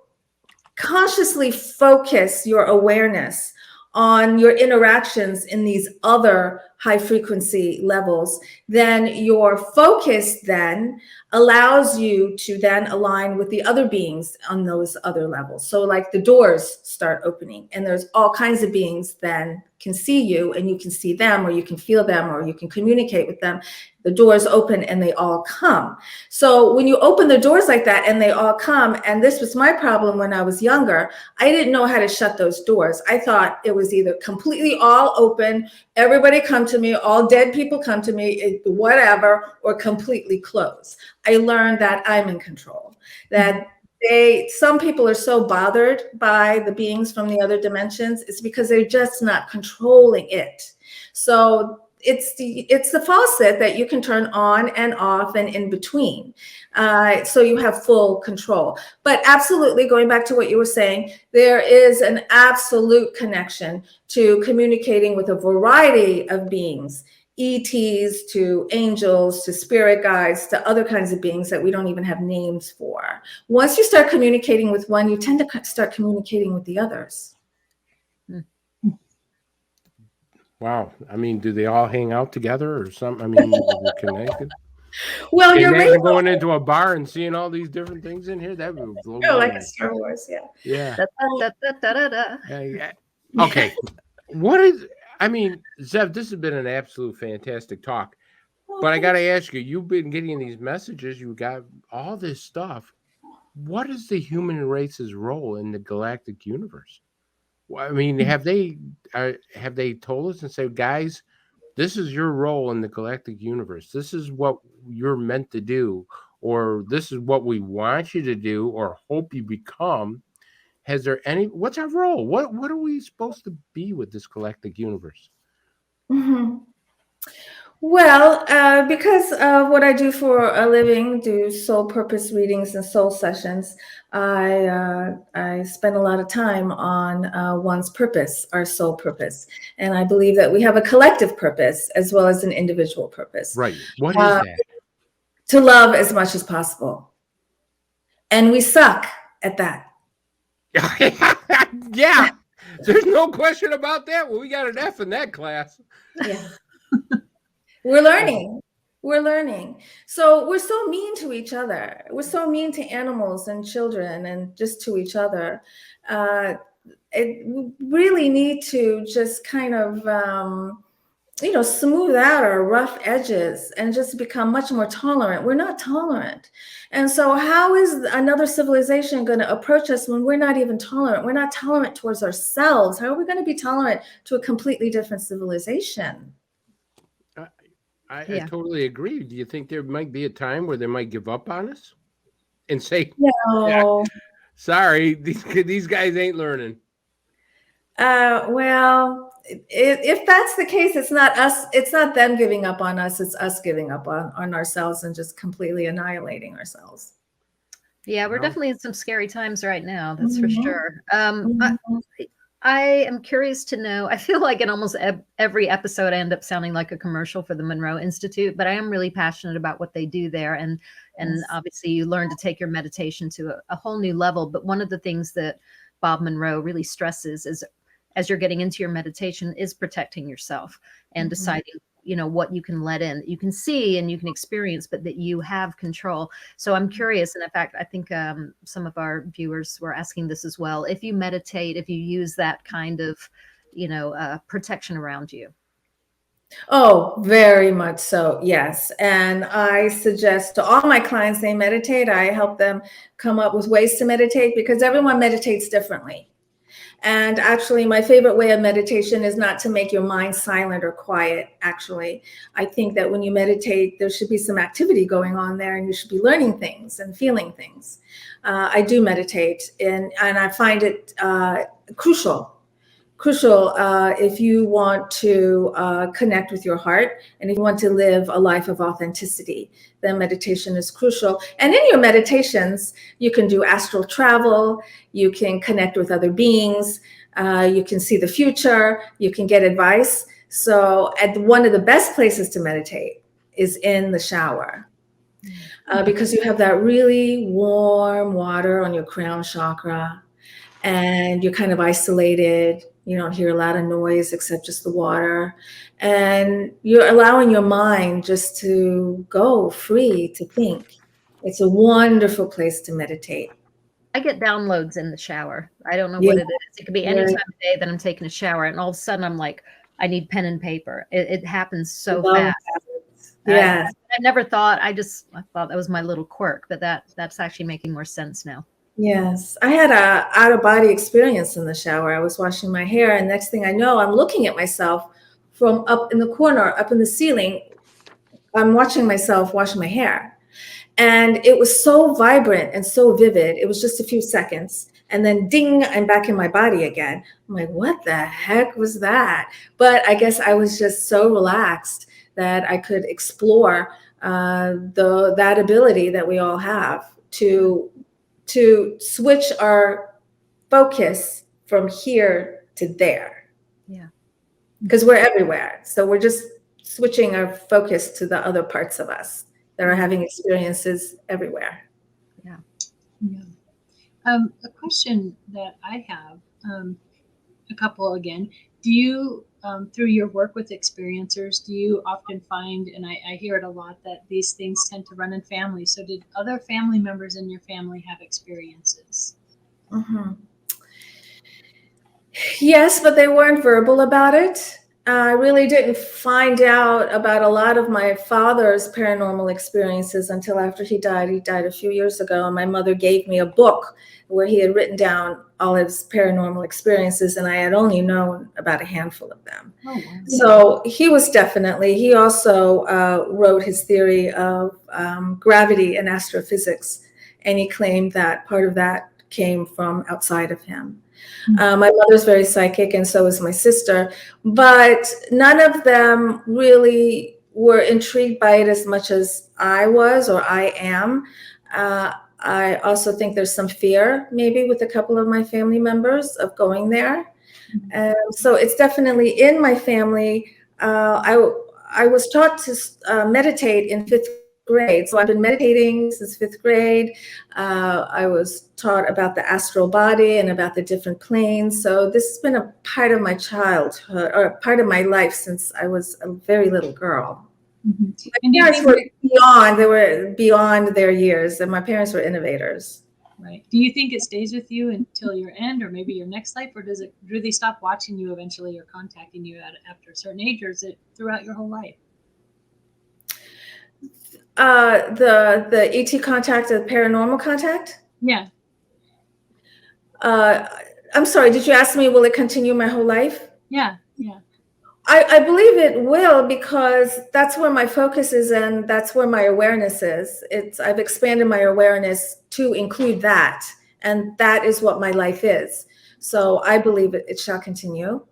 consciously focus your awareness on your interactions in these other high frequency levels, then your focus then allows you to then align with the other beings on those other levels. So like the doors start opening, and there's all kinds of beings then can see you, and you can see them, or you can feel them, or you can communicate with them. The doors open and they all come. So when you open the doors like that and they all come, and this was my problem when I was younger, I didn't know how to shut those doors. I thought it was either completely all open, everybody come to me, all dead people come to me, whatever, or completely close. I learned that I'm in control, that some people are so bothered by the beings from the other dimensions. It's because they're just not controlling it. So it's the faucet that you can turn on and off and in between. So you have full control. But absolutely, going back to what you were saying, there is an absolute connection to communicating with a variety of beings, ETs to angels to spirit guides to other kinds of beings that we don't even have names for. Once you start communicating with one, you tend to start communicating with the others. Wow. I mean, do they all hang out together or something? I mean, they're connected. Well, Can you you're imagine going into a bar and seeing all these different things in here? That would blow my like mind. a Star Wars, yeah. Yeah. Yeah. Okay. What is, I mean, Zev, this has been an absolute fantastic talk. But I got to ask you, you've been getting these messages, you got all this stuff. What is the human race's role in the galactic universe? I mean, have they told us and said, guys, this is your role in the galactic universe. This is what you're meant to do, or this is what we want you to do, or hope you become. Has there any? What's our role? What are we supposed to be with this galactic universe? Mm-hmm. Well, because of what I do for a living, do soul purpose readings and soul sessions, I spend a lot of time on one's purpose, our soul purpose. And I believe that we have a collective purpose as well as an individual purpose. Right. What is that? To love as much as possible. And we suck at that. Yeah. There's no question about that. Well, we got an F in that class. Yeah. We're learning. We're learning. So we're so mean to each other. We're so mean to animals and children and just to each other. We really need to just kind of, smooth out our rough edges and just become much more tolerant. We're not tolerant. And so how is another civilization going to approach us when we're not even tolerant? We're not tolerant towards ourselves. How are we going to be tolerant to a completely different civilization? I totally agree. Do you think there might be a time where they might give up on us and say, no, sorry, these guys ain't learning? Well, if that's the case, it's not us. It's not them giving up on us. It's us giving up on ourselves and just completely annihilating ourselves. Yeah, we're definitely in some scary times right now. That's for sure. I am curious to know, I feel like in almost every episode, I end up sounding like a commercial for the Monroe Institute, but I am really passionate about what they do there. And obviously you learn to take your meditation to a whole new level. But one of the things that Bob Monroe really stresses is, as you're getting into your meditation, is protecting yourself and deciding, what you can let in, you can see and you can experience, but that you have control. So I'm curious. And in fact, I think some of our viewers were asking this as well. If you meditate, if you use that kind of, protection around you. Oh, very much so. Yes. And I suggest to all my clients, they meditate. I help them come up with ways to meditate because everyone meditates differently. And actually, my favorite way of meditation is not to make your mind silent or quiet. Actually, I think that when you meditate, there should be some activity going on there and you should be learning things and feeling things. I do meditate and I find it crucial if you want to connect with your heart and if you want to live a life of authenticity, then meditation is crucial. And in your meditations, you can do astral travel, you can connect with other beings, you can see the future, you can get advice. So one of the best places to meditate is in the shower. Because you have that really warm water on your crown chakra and you're kind of isolated You don't hear a lot of noise except just the water. And you're allowing your mind just to go free to think. It's a wonderful place to meditate. I get downloads in the shower. I don't know Yeah. what it is. It could be any Yeah. time of day that I'm taking a shower, and all of a sudden I'm like, I need pen and paper. It happens so Love fast. Yes. I never thought. I thought that was my little quirk, but that's actually making more sense now. Yes, I had a out of body experience in the shower. I was washing my hair, and next thing I know, I'm looking at myself from up in the corner, up in the ceiling. I'm watching myself wash my hair, and it was so vibrant and so vivid. It was just a few seconds, and then ding, I'm back in my body again. I'm like, what the heck was that? But I guess I was just so relaxed that I could explore that ability that we all have to switch our focus from here to there. Yeah. Because we're everywhere. So we're just switching our focus to the other parts of us that are having experiences everywhere. Yeah. A question that I have, a couple again. Do you, through your work with experiencers, do you often find, and I hear it a lot, that these things tend to run in families? So did other family members in your family have experiences? Mm-hmm. Yes, but they weren't verbal about it. I really didn't find out about a lot of my father's paranormal experiences until after he died. He died a few years ago, and my mother gave me a book where he had written down all his paranormal experiences, and I had only known about a handful of them. Oh, wow. So he also wrote his theory of gravity and astrophysics, and he claimed that part of that came from outside of him. My mother's very psychic, and so is my sister, but none of them really were intrigued by it as much as I was or I am. I also think there's some fear maybe with a couple of my family members of going there. So it's definitely in my family. I was taught to meditate in 5th grade. So I've been meditating since 5th grade. I was taught about the astral body and about the different planes. So this has been a part of my childhood or part of my life since I was a very little girl. Mm-hmm. My parents were beyond their years, and my parents were innovators. Right. Do you think it stays with you until your end, or maybe your next life, or do they stop watching you eventually or contacting you after a certain age, or is it throughout your whole life? The ET contact, the paranormal contact? Yeah. I'm sorry, did you ask me, will it continue my whole life? Yeah, yeah. I believe it will, because that's where my focus is and that's where my awareness is. I've expanded my awareness to include that, and that is what my life is. So I believe it shall continue.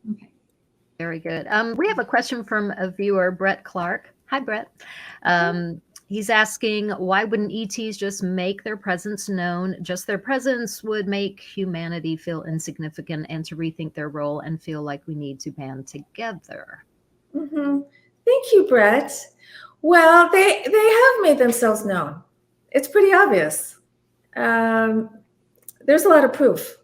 Okay. Very good. We have a question from a viewer, Brett Clark. Hi, Brett. He's asking, why wouldn't ETs just make their presence known? Just their presence would make humanity feel insignificant and to rethink their role and feel like we need to band together. Mm-hmm. Thank you, Brett. Well, they have made themselves known. It's pretty obvious. There's a lot of proof.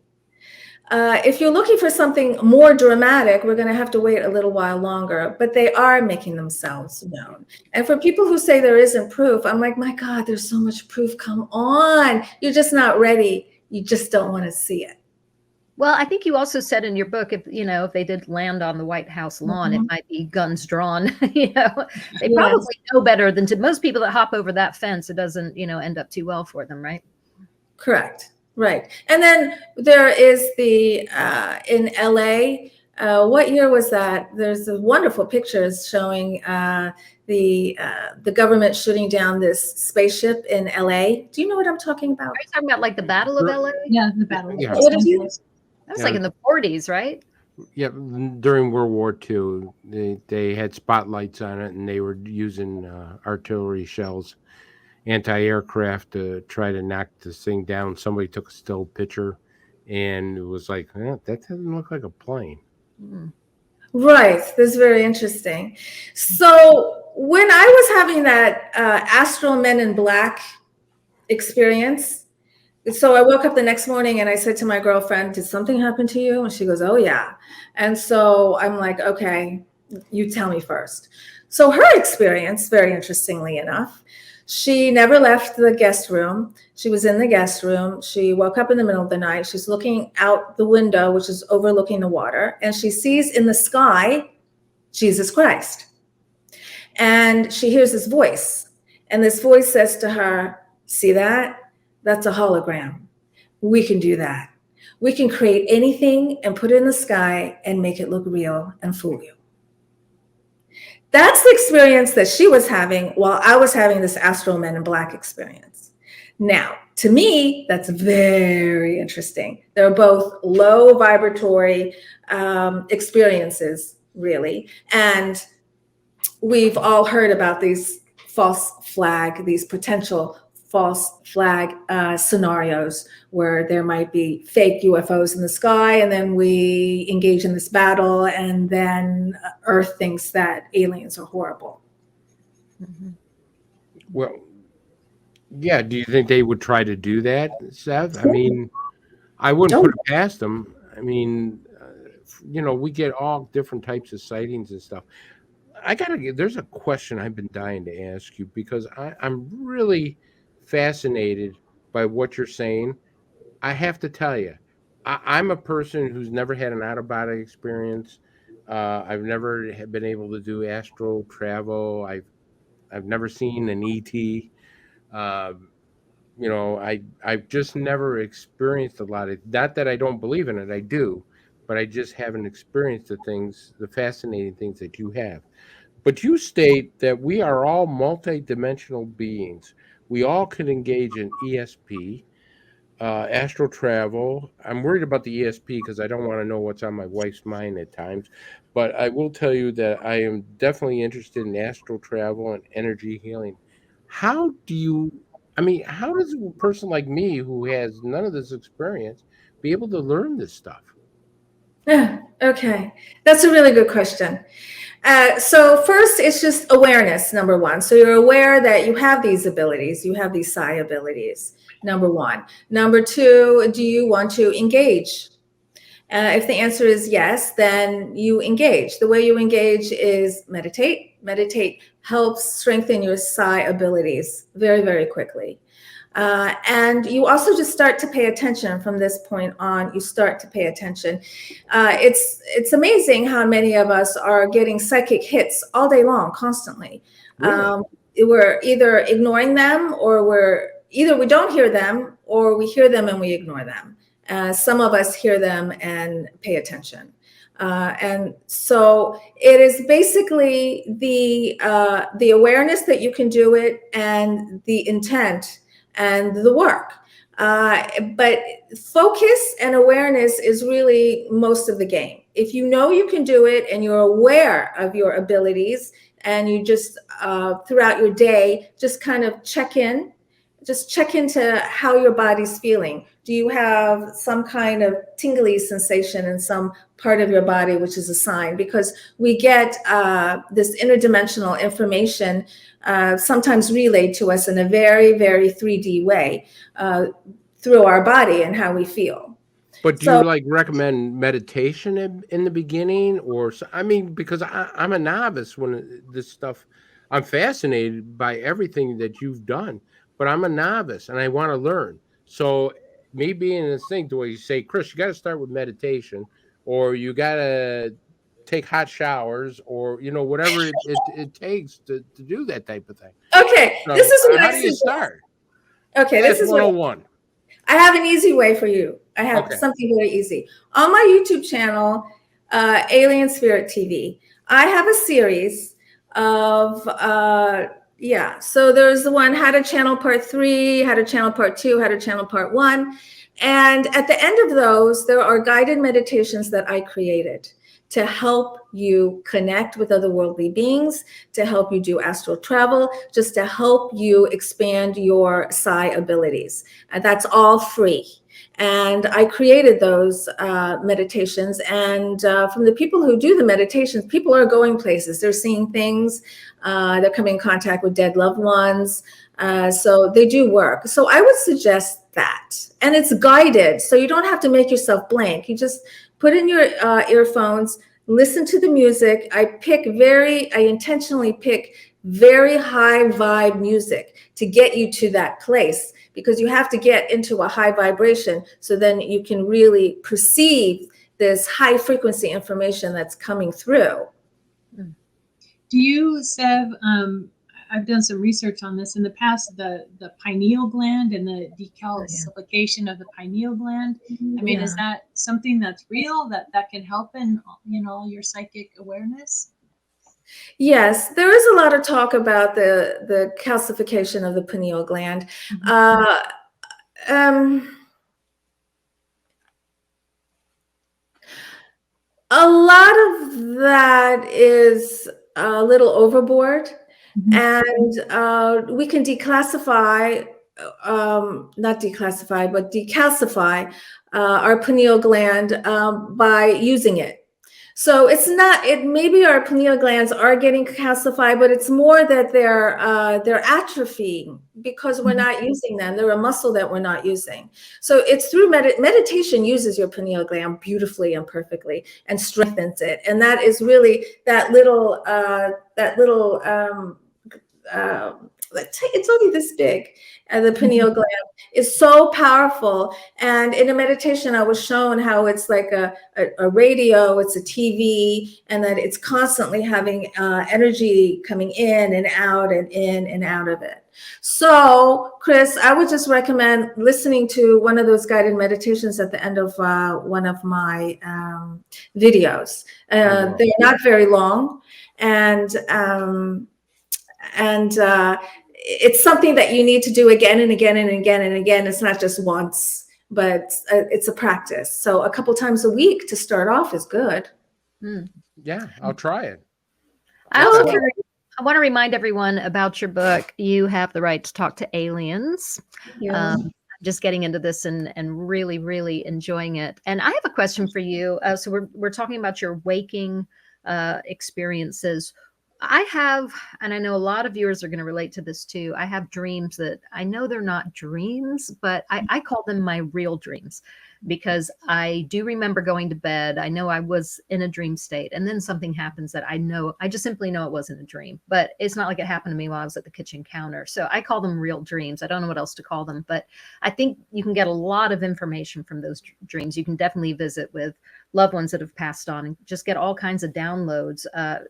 If you're looking for something more dramatic, we're going to have to wait a little while longer, but they are making themselves known. And for people who say there isn't proof, I'm like, my God, there's so much proof. Come on. You're just not ready. You just don't want to see it. Well, I think you also said in your book, if they did land on the White House lawn, it might be guns drawn. They probably know better than most people that hop over that fence. It doesn't, end up too well for them, right? Correct. Right. And then there is the, in LA, what year was that? There's a wonderful pictures showing the government shooting down this spaceship in LA. Do you know what I'm talking about? Are you talking about like the Battle of LA? Yeah, the Battle of Yeah. LA. What is it? That was like in the 40s, right? Yeah, during World War II, they had spotlights on it, and they were using artillery shells, anti-aircraft to try to knock this thing down. Somebody took a still picture, and it was like, that doesn't look like a plane. Mm. Right. That's very interesting. So when I was having that Astral Men in Black experience, So I woke up the next morning and I said to my girlfriend, did something happen to you? And she goes, oh yeah. And so I'm like, okay, you tell me first. So her experience, very interestingly enough, she never left the guest room. She was in the guest room. She woke up in the middle of the night. She's looking out the window, which is overlooking the water, and she sees in the sky Jesus Christ. And she hears this voice, and this voice says to her, see that? That's a hologram. We can do that. We can create anything and put it in the sky and make it look real and fool you. That's the experience that she was having while I was having this Astro Men in Black experience. Now, to me, that's very interesting. They're both low vibratory experiences, really. And we've all heard about these false flag, these potential false flag scenarios where there might be fake UFOs in the sky, and then we engage in this battle, and then Earth thinks that aliens are horrible. Mm-hmm. Well, yeah. Do you think they would try to do that, Sev? I mean, I wouldn't put it past them. I mean, we get all different types of sightings and stuff. There's a question I've been dying to ask you, because I'm really fascinated by what you're saying. I have to tell you, I'm a person who's never had an out-of-body experience. I've never been able to do astral travel. I've never seen an ET. I've just never experienced a lot of. Not that I don't believe in it, I do, but I just haven't experienced the fascinating things that you have. But you state that we are all multi-dimensional beings. We all can engage in ESP, astral travel. I'm worried about the ESP because I don't want to know what's on my wife's mind at times. But I will tell you that I am definitely interested in astral travel and energy healing. How does a person like me who has none of this experience be able to learn this stuff? Yeah, okay. That's a really good question. So first, it's just awareness, number one. So you're aware that you have these abilities, you have these psi abilities, number one. Number two, do you want to engage? If the answer is yes, then you engage. The way you engage is meditate. Meditate helps strengthen your psi abilities very, very quickly. And you also just start to pay attention from this point on. You start to pay attention. It's amazing how many of us are getting psychic hits all day long, constantly. Really? We're either ignoring them, or we don't hear them, or we hear them and we ignore them. Some of us hear them and pay attention. And so it is basically the awareness that you can do it, and the intent and the work. But focus and awareness is really most of the game. If you know you can do it and you're aware of your abilities, and you just throughout your day, just kind of check into how your body's feeling. Do you have some kind of tingly sensation in some part of your body, which is a sign? Because we get this interdimensional information sometimes relayed to us in a very, very 3D way through our body and how we feel. But do you recommend meditation in the beginning, or because I'm a novice when this stuff, I'm fascinated by everything that you've done, but I'm a novice and I want to learn. So me being in this thing, do you say, Chris, you got to start with meditation, or you got to take hot showers, or whatever it takes to do that type of thing? Okay, so this is what how do you start? Okay, this is 101. I have an easy way for you. I have something very easy. On my YouTube channel, Alien Spirit TV, I have a series of, so there's the one, how to channel part 3, how to channel part 2, how to channel part 1. And at the end of those, there are guided meditations that I created to help you connect with otherworldly beings, to help you do astral travel, just to help you expand your psi abilities. And that's all free. And I created those meditations. And from the people who do the meditations, people are going places. They're seeing things. They're coming in contact with dead loved ones. So they do work. So I would suggest that. And it's guided, so you don't have to make yourself blank. You just put in your earphones, listen to the music. I intentionally pick very high vibe music to get you to that place, because you have to get into a high vibration so then you can really perceive this high frequency information that's coming through. Do you, Sev, I've done some research on this in the past, the pineal gland and the decalcification of the pineal gland. I mean, is that something that's real, that can help in, your psychic awareness? Yes, there is a lot of talk about the calcification of the pineal gland. A lot of that is a little overboard, and we can declassify, not declassify, but decalcify our pineal gland by using it. So it's not, maybe our pineal glands are getting calcified, but it's more that they're atrophying because we're not using them. They're a muscle that we're not using. So it's through meditation uses your pineal gland beautifully and perfectly and strengthens it. And that is really that little it's only this big. The pineal gland is so powerful. And in a meditation, I was shown how it's like a radio, it's a TV, and that it's constantly having energy coming in and out and in and out of it. So, Chris, I would just recommend listening to one of those guided meditations at the end of one of my videos. They're not very long, and it's something that you need to do again and again and again and again. It's not just once, but it's a practice. So a couple times a week to start off is good. Yeah, I'll try it. I want to remind everyone about your book. You Have the Right to Talk to Aliens. Just getting into this and really, really enjoying it. And I have a question for you. So we're talking about your waking experiences. I have, and I know a lot of viewers are going to relate to this too. I have dreams that I know they're not dreams, but I call them my real dreams, because I do remember going to bed. I know I was in a dream state, and then something happens that I just simply know it wasn't a dream, but it's not like it happened to me while I was at the kitchen counter. So I call them real dreams. I don't know what else to call them, but I think you can get a lot of information from those dreams. You can definitely visit with loved ones that have passed on and just get all kinds of downloads.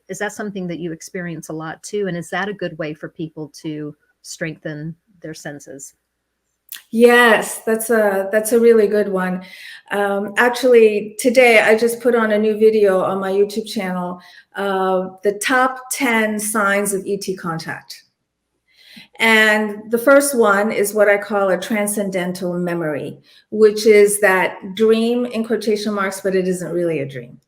Is that something that you experience a lot too? And is that a good way for people to strengthen their senses? Yes, that's a really good one. Actually, today I just put on a new video on my YouTube channel, the top 10 signs of ET contact. And the first one is what I call a transcendental memory, which is that dream in quotation marks, but it isn't really a dream.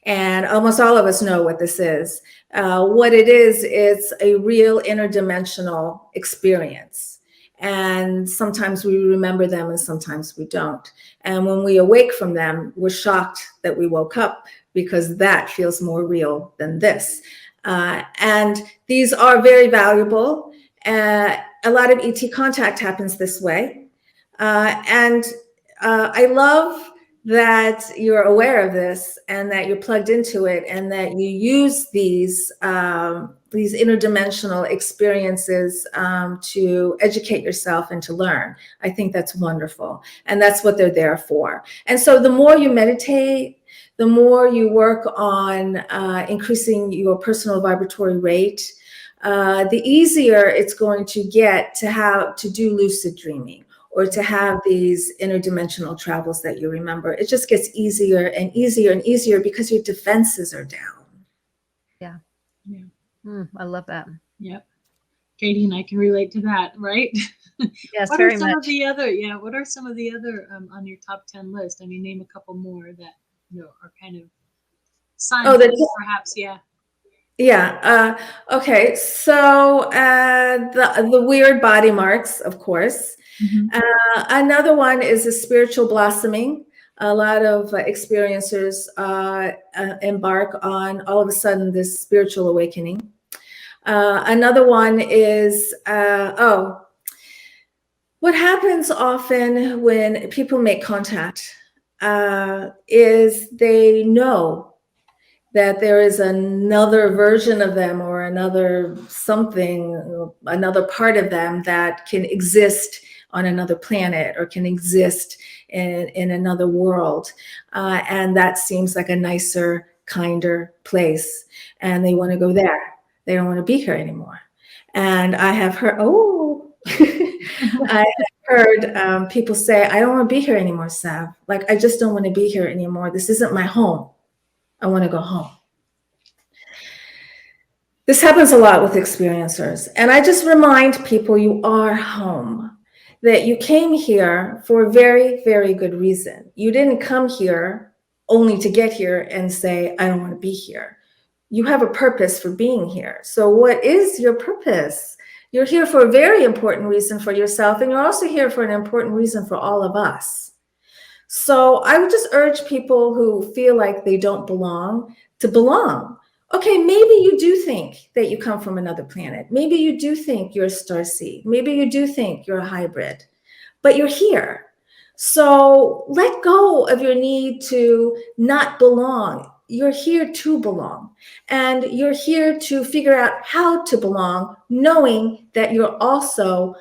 And almost all of us know what this is. What it is, it's a real interdimensional experience. And sometimes we remember them and sometimes we don't. And when we awake from them, we're shocked that we woke up, because that feels more real than this. And these are very valuable. A lot of ET contact happens this way. And I love that you're aware of this and that you're plugged into it and that you use these interdimensional experiences to educate yourself and to learn. I think that's wonderful. And that's what they're there for. And so the more you meditate, the more you work on increasing your personal vibratory rate, the easier it's going to get to do lucid dreaming or to have these interdimensional travels that you remember. It just gets easier and easier and easier because your defenses are down. Yeah. I love that. Yep. Katie and I can relate to that, right? Yes, what very are some much. of the other? Yeah. What are some of the other on your top 10 list? I mean, name a couple more that are kind of signs. Perhaps. Yeah. Yeah. Okay. So the weird body marks, of course. Another one is a spiritual blossoming. A lot of experiencers embark on all of a sudden this spiritual awakening. Another one is What happens often when people make contact is they know that there is another version of them or another something, another part of them that can exist on another planet or can exist in another world. And that seems like a nicer, kinder place. And they want to go there. They don't want to be here anymore. And I have heard, I have heard people say, I don't want to be here anymore, Sev. Like, I just don't want to be here anymore. This isn't my home. I want to go home. This happens a lot with experiencers. And I just remind people you are home, that you came here for a very, very good reason. You didn't come here only to get here and say, I don't want to be here. You have a purpose for being here. So what is your purpose? You're here for a very important reason for yourself, and you're also here for an important reason for all of us. So I would just urge people who feel like they don't belong to belong. Okay, maybe you do think that you come from another planet. Maybe you do think you're a starseed. Maybe you do think you're a hybrid, but you're here. So let go of your need to not belong. You're here to belong. And you're here to figure out how to belong, knowing that you're also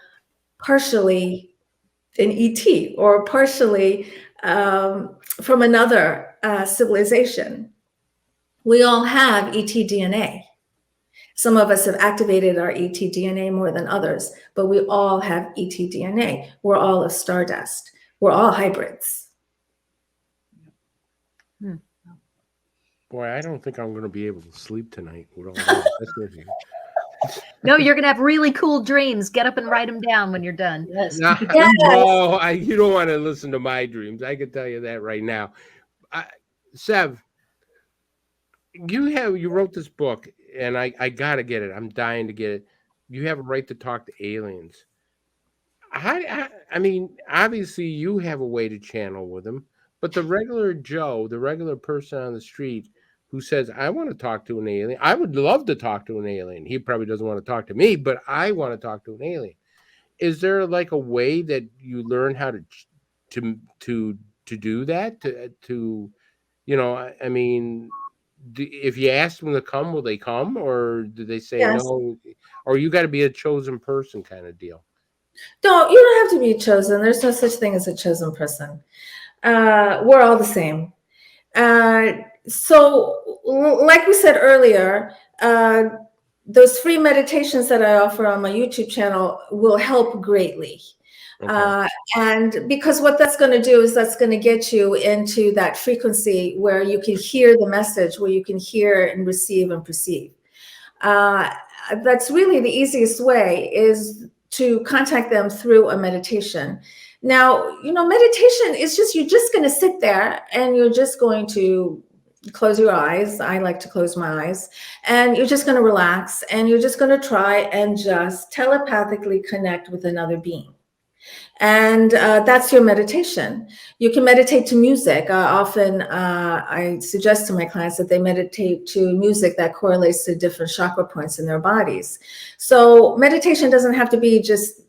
partially an ET or partially from another civilization. We all have ET DNA. Some of us have activated our ET DNA more than others, but we all have ET DNA. We're all of stardust. We're all hybrids. Boy, I don't think I'm going to be able to sleep tonight with all that. That's what it is. No, you're going to have really cool dreams. Get up and write them down when you're done. Yes. No, you don't want to listen to my dreams. I can tell you that right now. Sev, you wrote this book, and I got to get it. I'm dying to get it. You have a right to talk to aliens. I mean, obviously you have a way to channel with them, but the regular Joe, the regular person on the street who says, I want to talk to an alien. I would love to talk to an alien. He probably doesn't want to talk to me, but I want to talk to an alien. Is there like a way that you learn how to do that? I mean, if you ask them to come, will they come, or do they say no? Or you got to be a chosen person kind of deal? No, you don't have to be chosen. There's no such thing as a chosen person. We're all the same. So, like we said earlier, those free meditations that I offer on my YouTube channel will help greatly. Okay. And because what that's going to do is that's going to get you into that frequency where you can hear the message, where you can hear and receive and perceive. That's really the easiest way, is to contact them through a meditation. Now, meditation is just, you're just going to sit there and you're just going to close your eyes. I like to close my eyes, and you're just going to relax, and you're just going to try and just telepathically connect with another being. And that's your meditation. You can meditate to music. Often I suggest to my clients that they meditate to music that correlates to different chakra points in their bodies. So meditation doesn't have to be just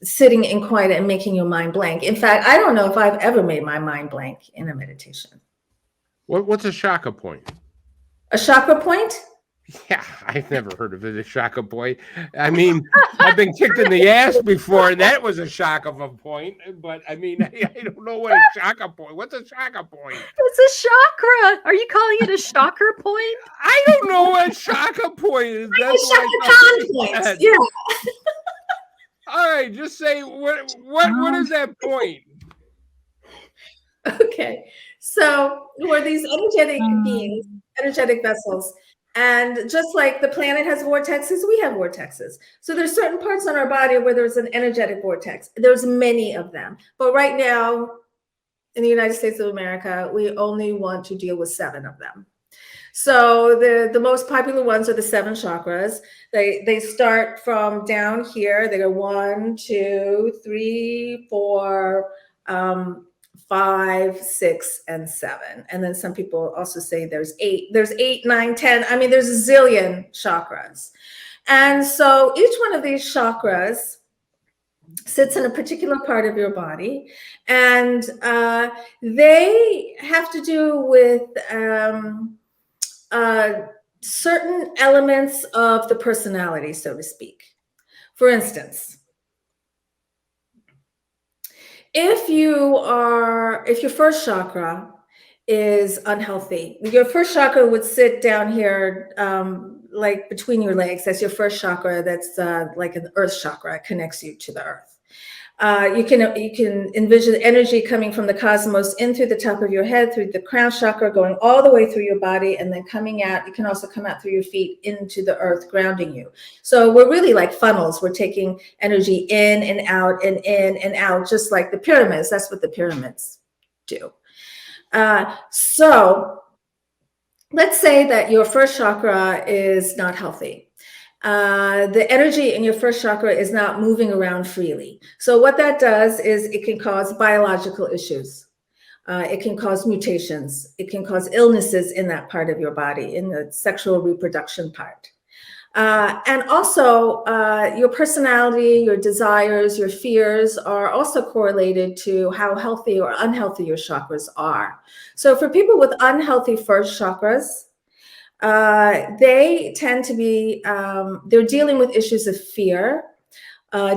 sitting in quiet and making your mind blank. In fact, I don't know if I've ever made my mind blank in a meditation. What's a chakra point? A chakra point? Yeah, I've never heard of it, a chakra point. I mean, I've been kicked in the ass before, and that was a shock of a point. But I mean, I don't know what a chakra point. What's a chakra point? It's a chakra. Are you calling it a chakra point? I don't know what a chakra point is. That's a point. Yeah. All right, just say what is that point? Okay, so we're these energetic beings, energetic vessels. And just like the planet has vortexes, we have vortexes. So there's certain parts on our body where there's an energetic vortex. There's many of them. But right now, in the United States of America, we only want to deal with 7 of them. So the most popular ones are the 7 chakras. They start from down here. They go 1, 2, 3, 4, 5, 6, and 7. And then some people also say there's 8. There's 8, 9, 10. I mean, there's a zillion chakras. And so each one of these chakras sits in a particular part of your body, and they have to do with certain elements of the personality, so to speak. For instance, if your first chakra is unhealthy, your first chakra would sit down here, like between your legs. That's your first chakra. That's like an earth chakra. It connects you to the earth. You can envision energy coming from the cosmos in through the top of your head, through the crown chakra, going all the way through your body, and then coming out. You can also come out through your feet into the earth, grounding you. So we're really like funnels. We're taking energy in and out and in and out, just like the pyramids. That's what the pyramids do. So let's say that your first chakra is not healthy. The energy in your first chakra is not moving around freely. So what that does is it can cause biological issues. It can cause mutations. It can cause illnesses in that part of your body, in the sexual reproduction part. And also your personality, your desires, your fears are also correlated to how healthy or unhealthy your chakras are. So for people with unhealthy first chakras, they tend to be, they're dealing with issues of fear,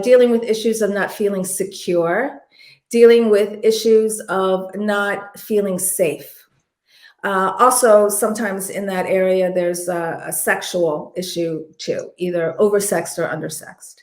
dealing with issues of not feeling secure, dealing with issues of not feeling safe. Also, sometimes in that area, there's a sexual issue too, either oversexed or undersexed.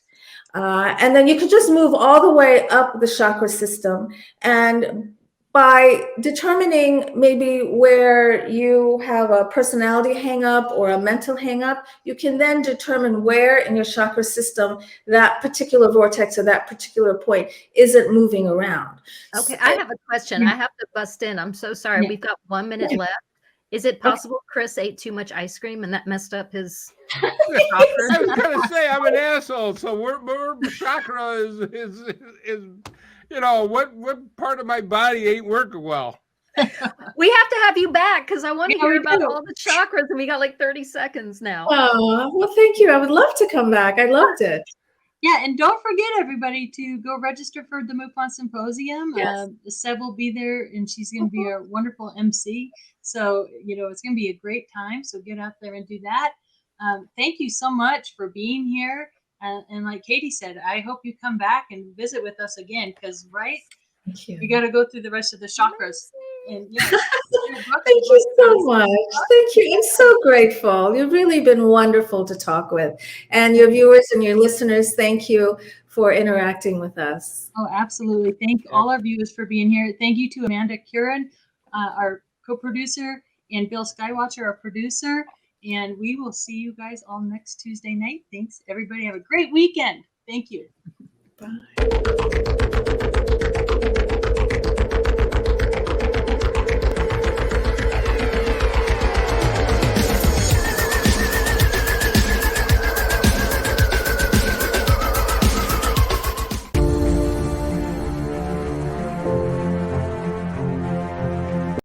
And then you could just move all the way up the chakra system, and by determining maybe where you have a personality hang-up or a mental hang-up, you can then determine where in your chakra system that particular vortex or that particular point isn't moving around. Okay, I have a question. I have to bust in. I'm so sorry. Yeah. We've got 1 minute left. Is it possible Chris ate too much ice cream and that messed up his I was going to say I'm an asshole. So where chakra is you know, what part of my body ain't working well? We have to have you back because I want to Yeah, hear we about do. all the chakras, and we got like 30 seconds now. Oh, well, thank you. I would love to come back. I loved it. Yeah, and don't forget, everybody, to go register for the MUFON Symposium. Yes. Sev will be there, and she's going to be a wonderful MC. So, you know, it's going to be a great time. So get out there and do that. Thank you so much for being here. And like Katie said, I hope you come back and visit with us again because, right, Thank you. we got to go through the rest of the chakras. And yeah, Thank you so much. Thank you. I'm so grateful. You've really been wonderful to talk with. And your viewers and your listeners, thank you for interacting with us. Oh, absolutely. Thank all our viewers for being here. Thank you to Amanda Curran, our co-producer, and Bill Skywatcher, our producer. And we will see you guys all next Tuesday night. Thanks, everybody. Have a great weekend. Thank you. Bye.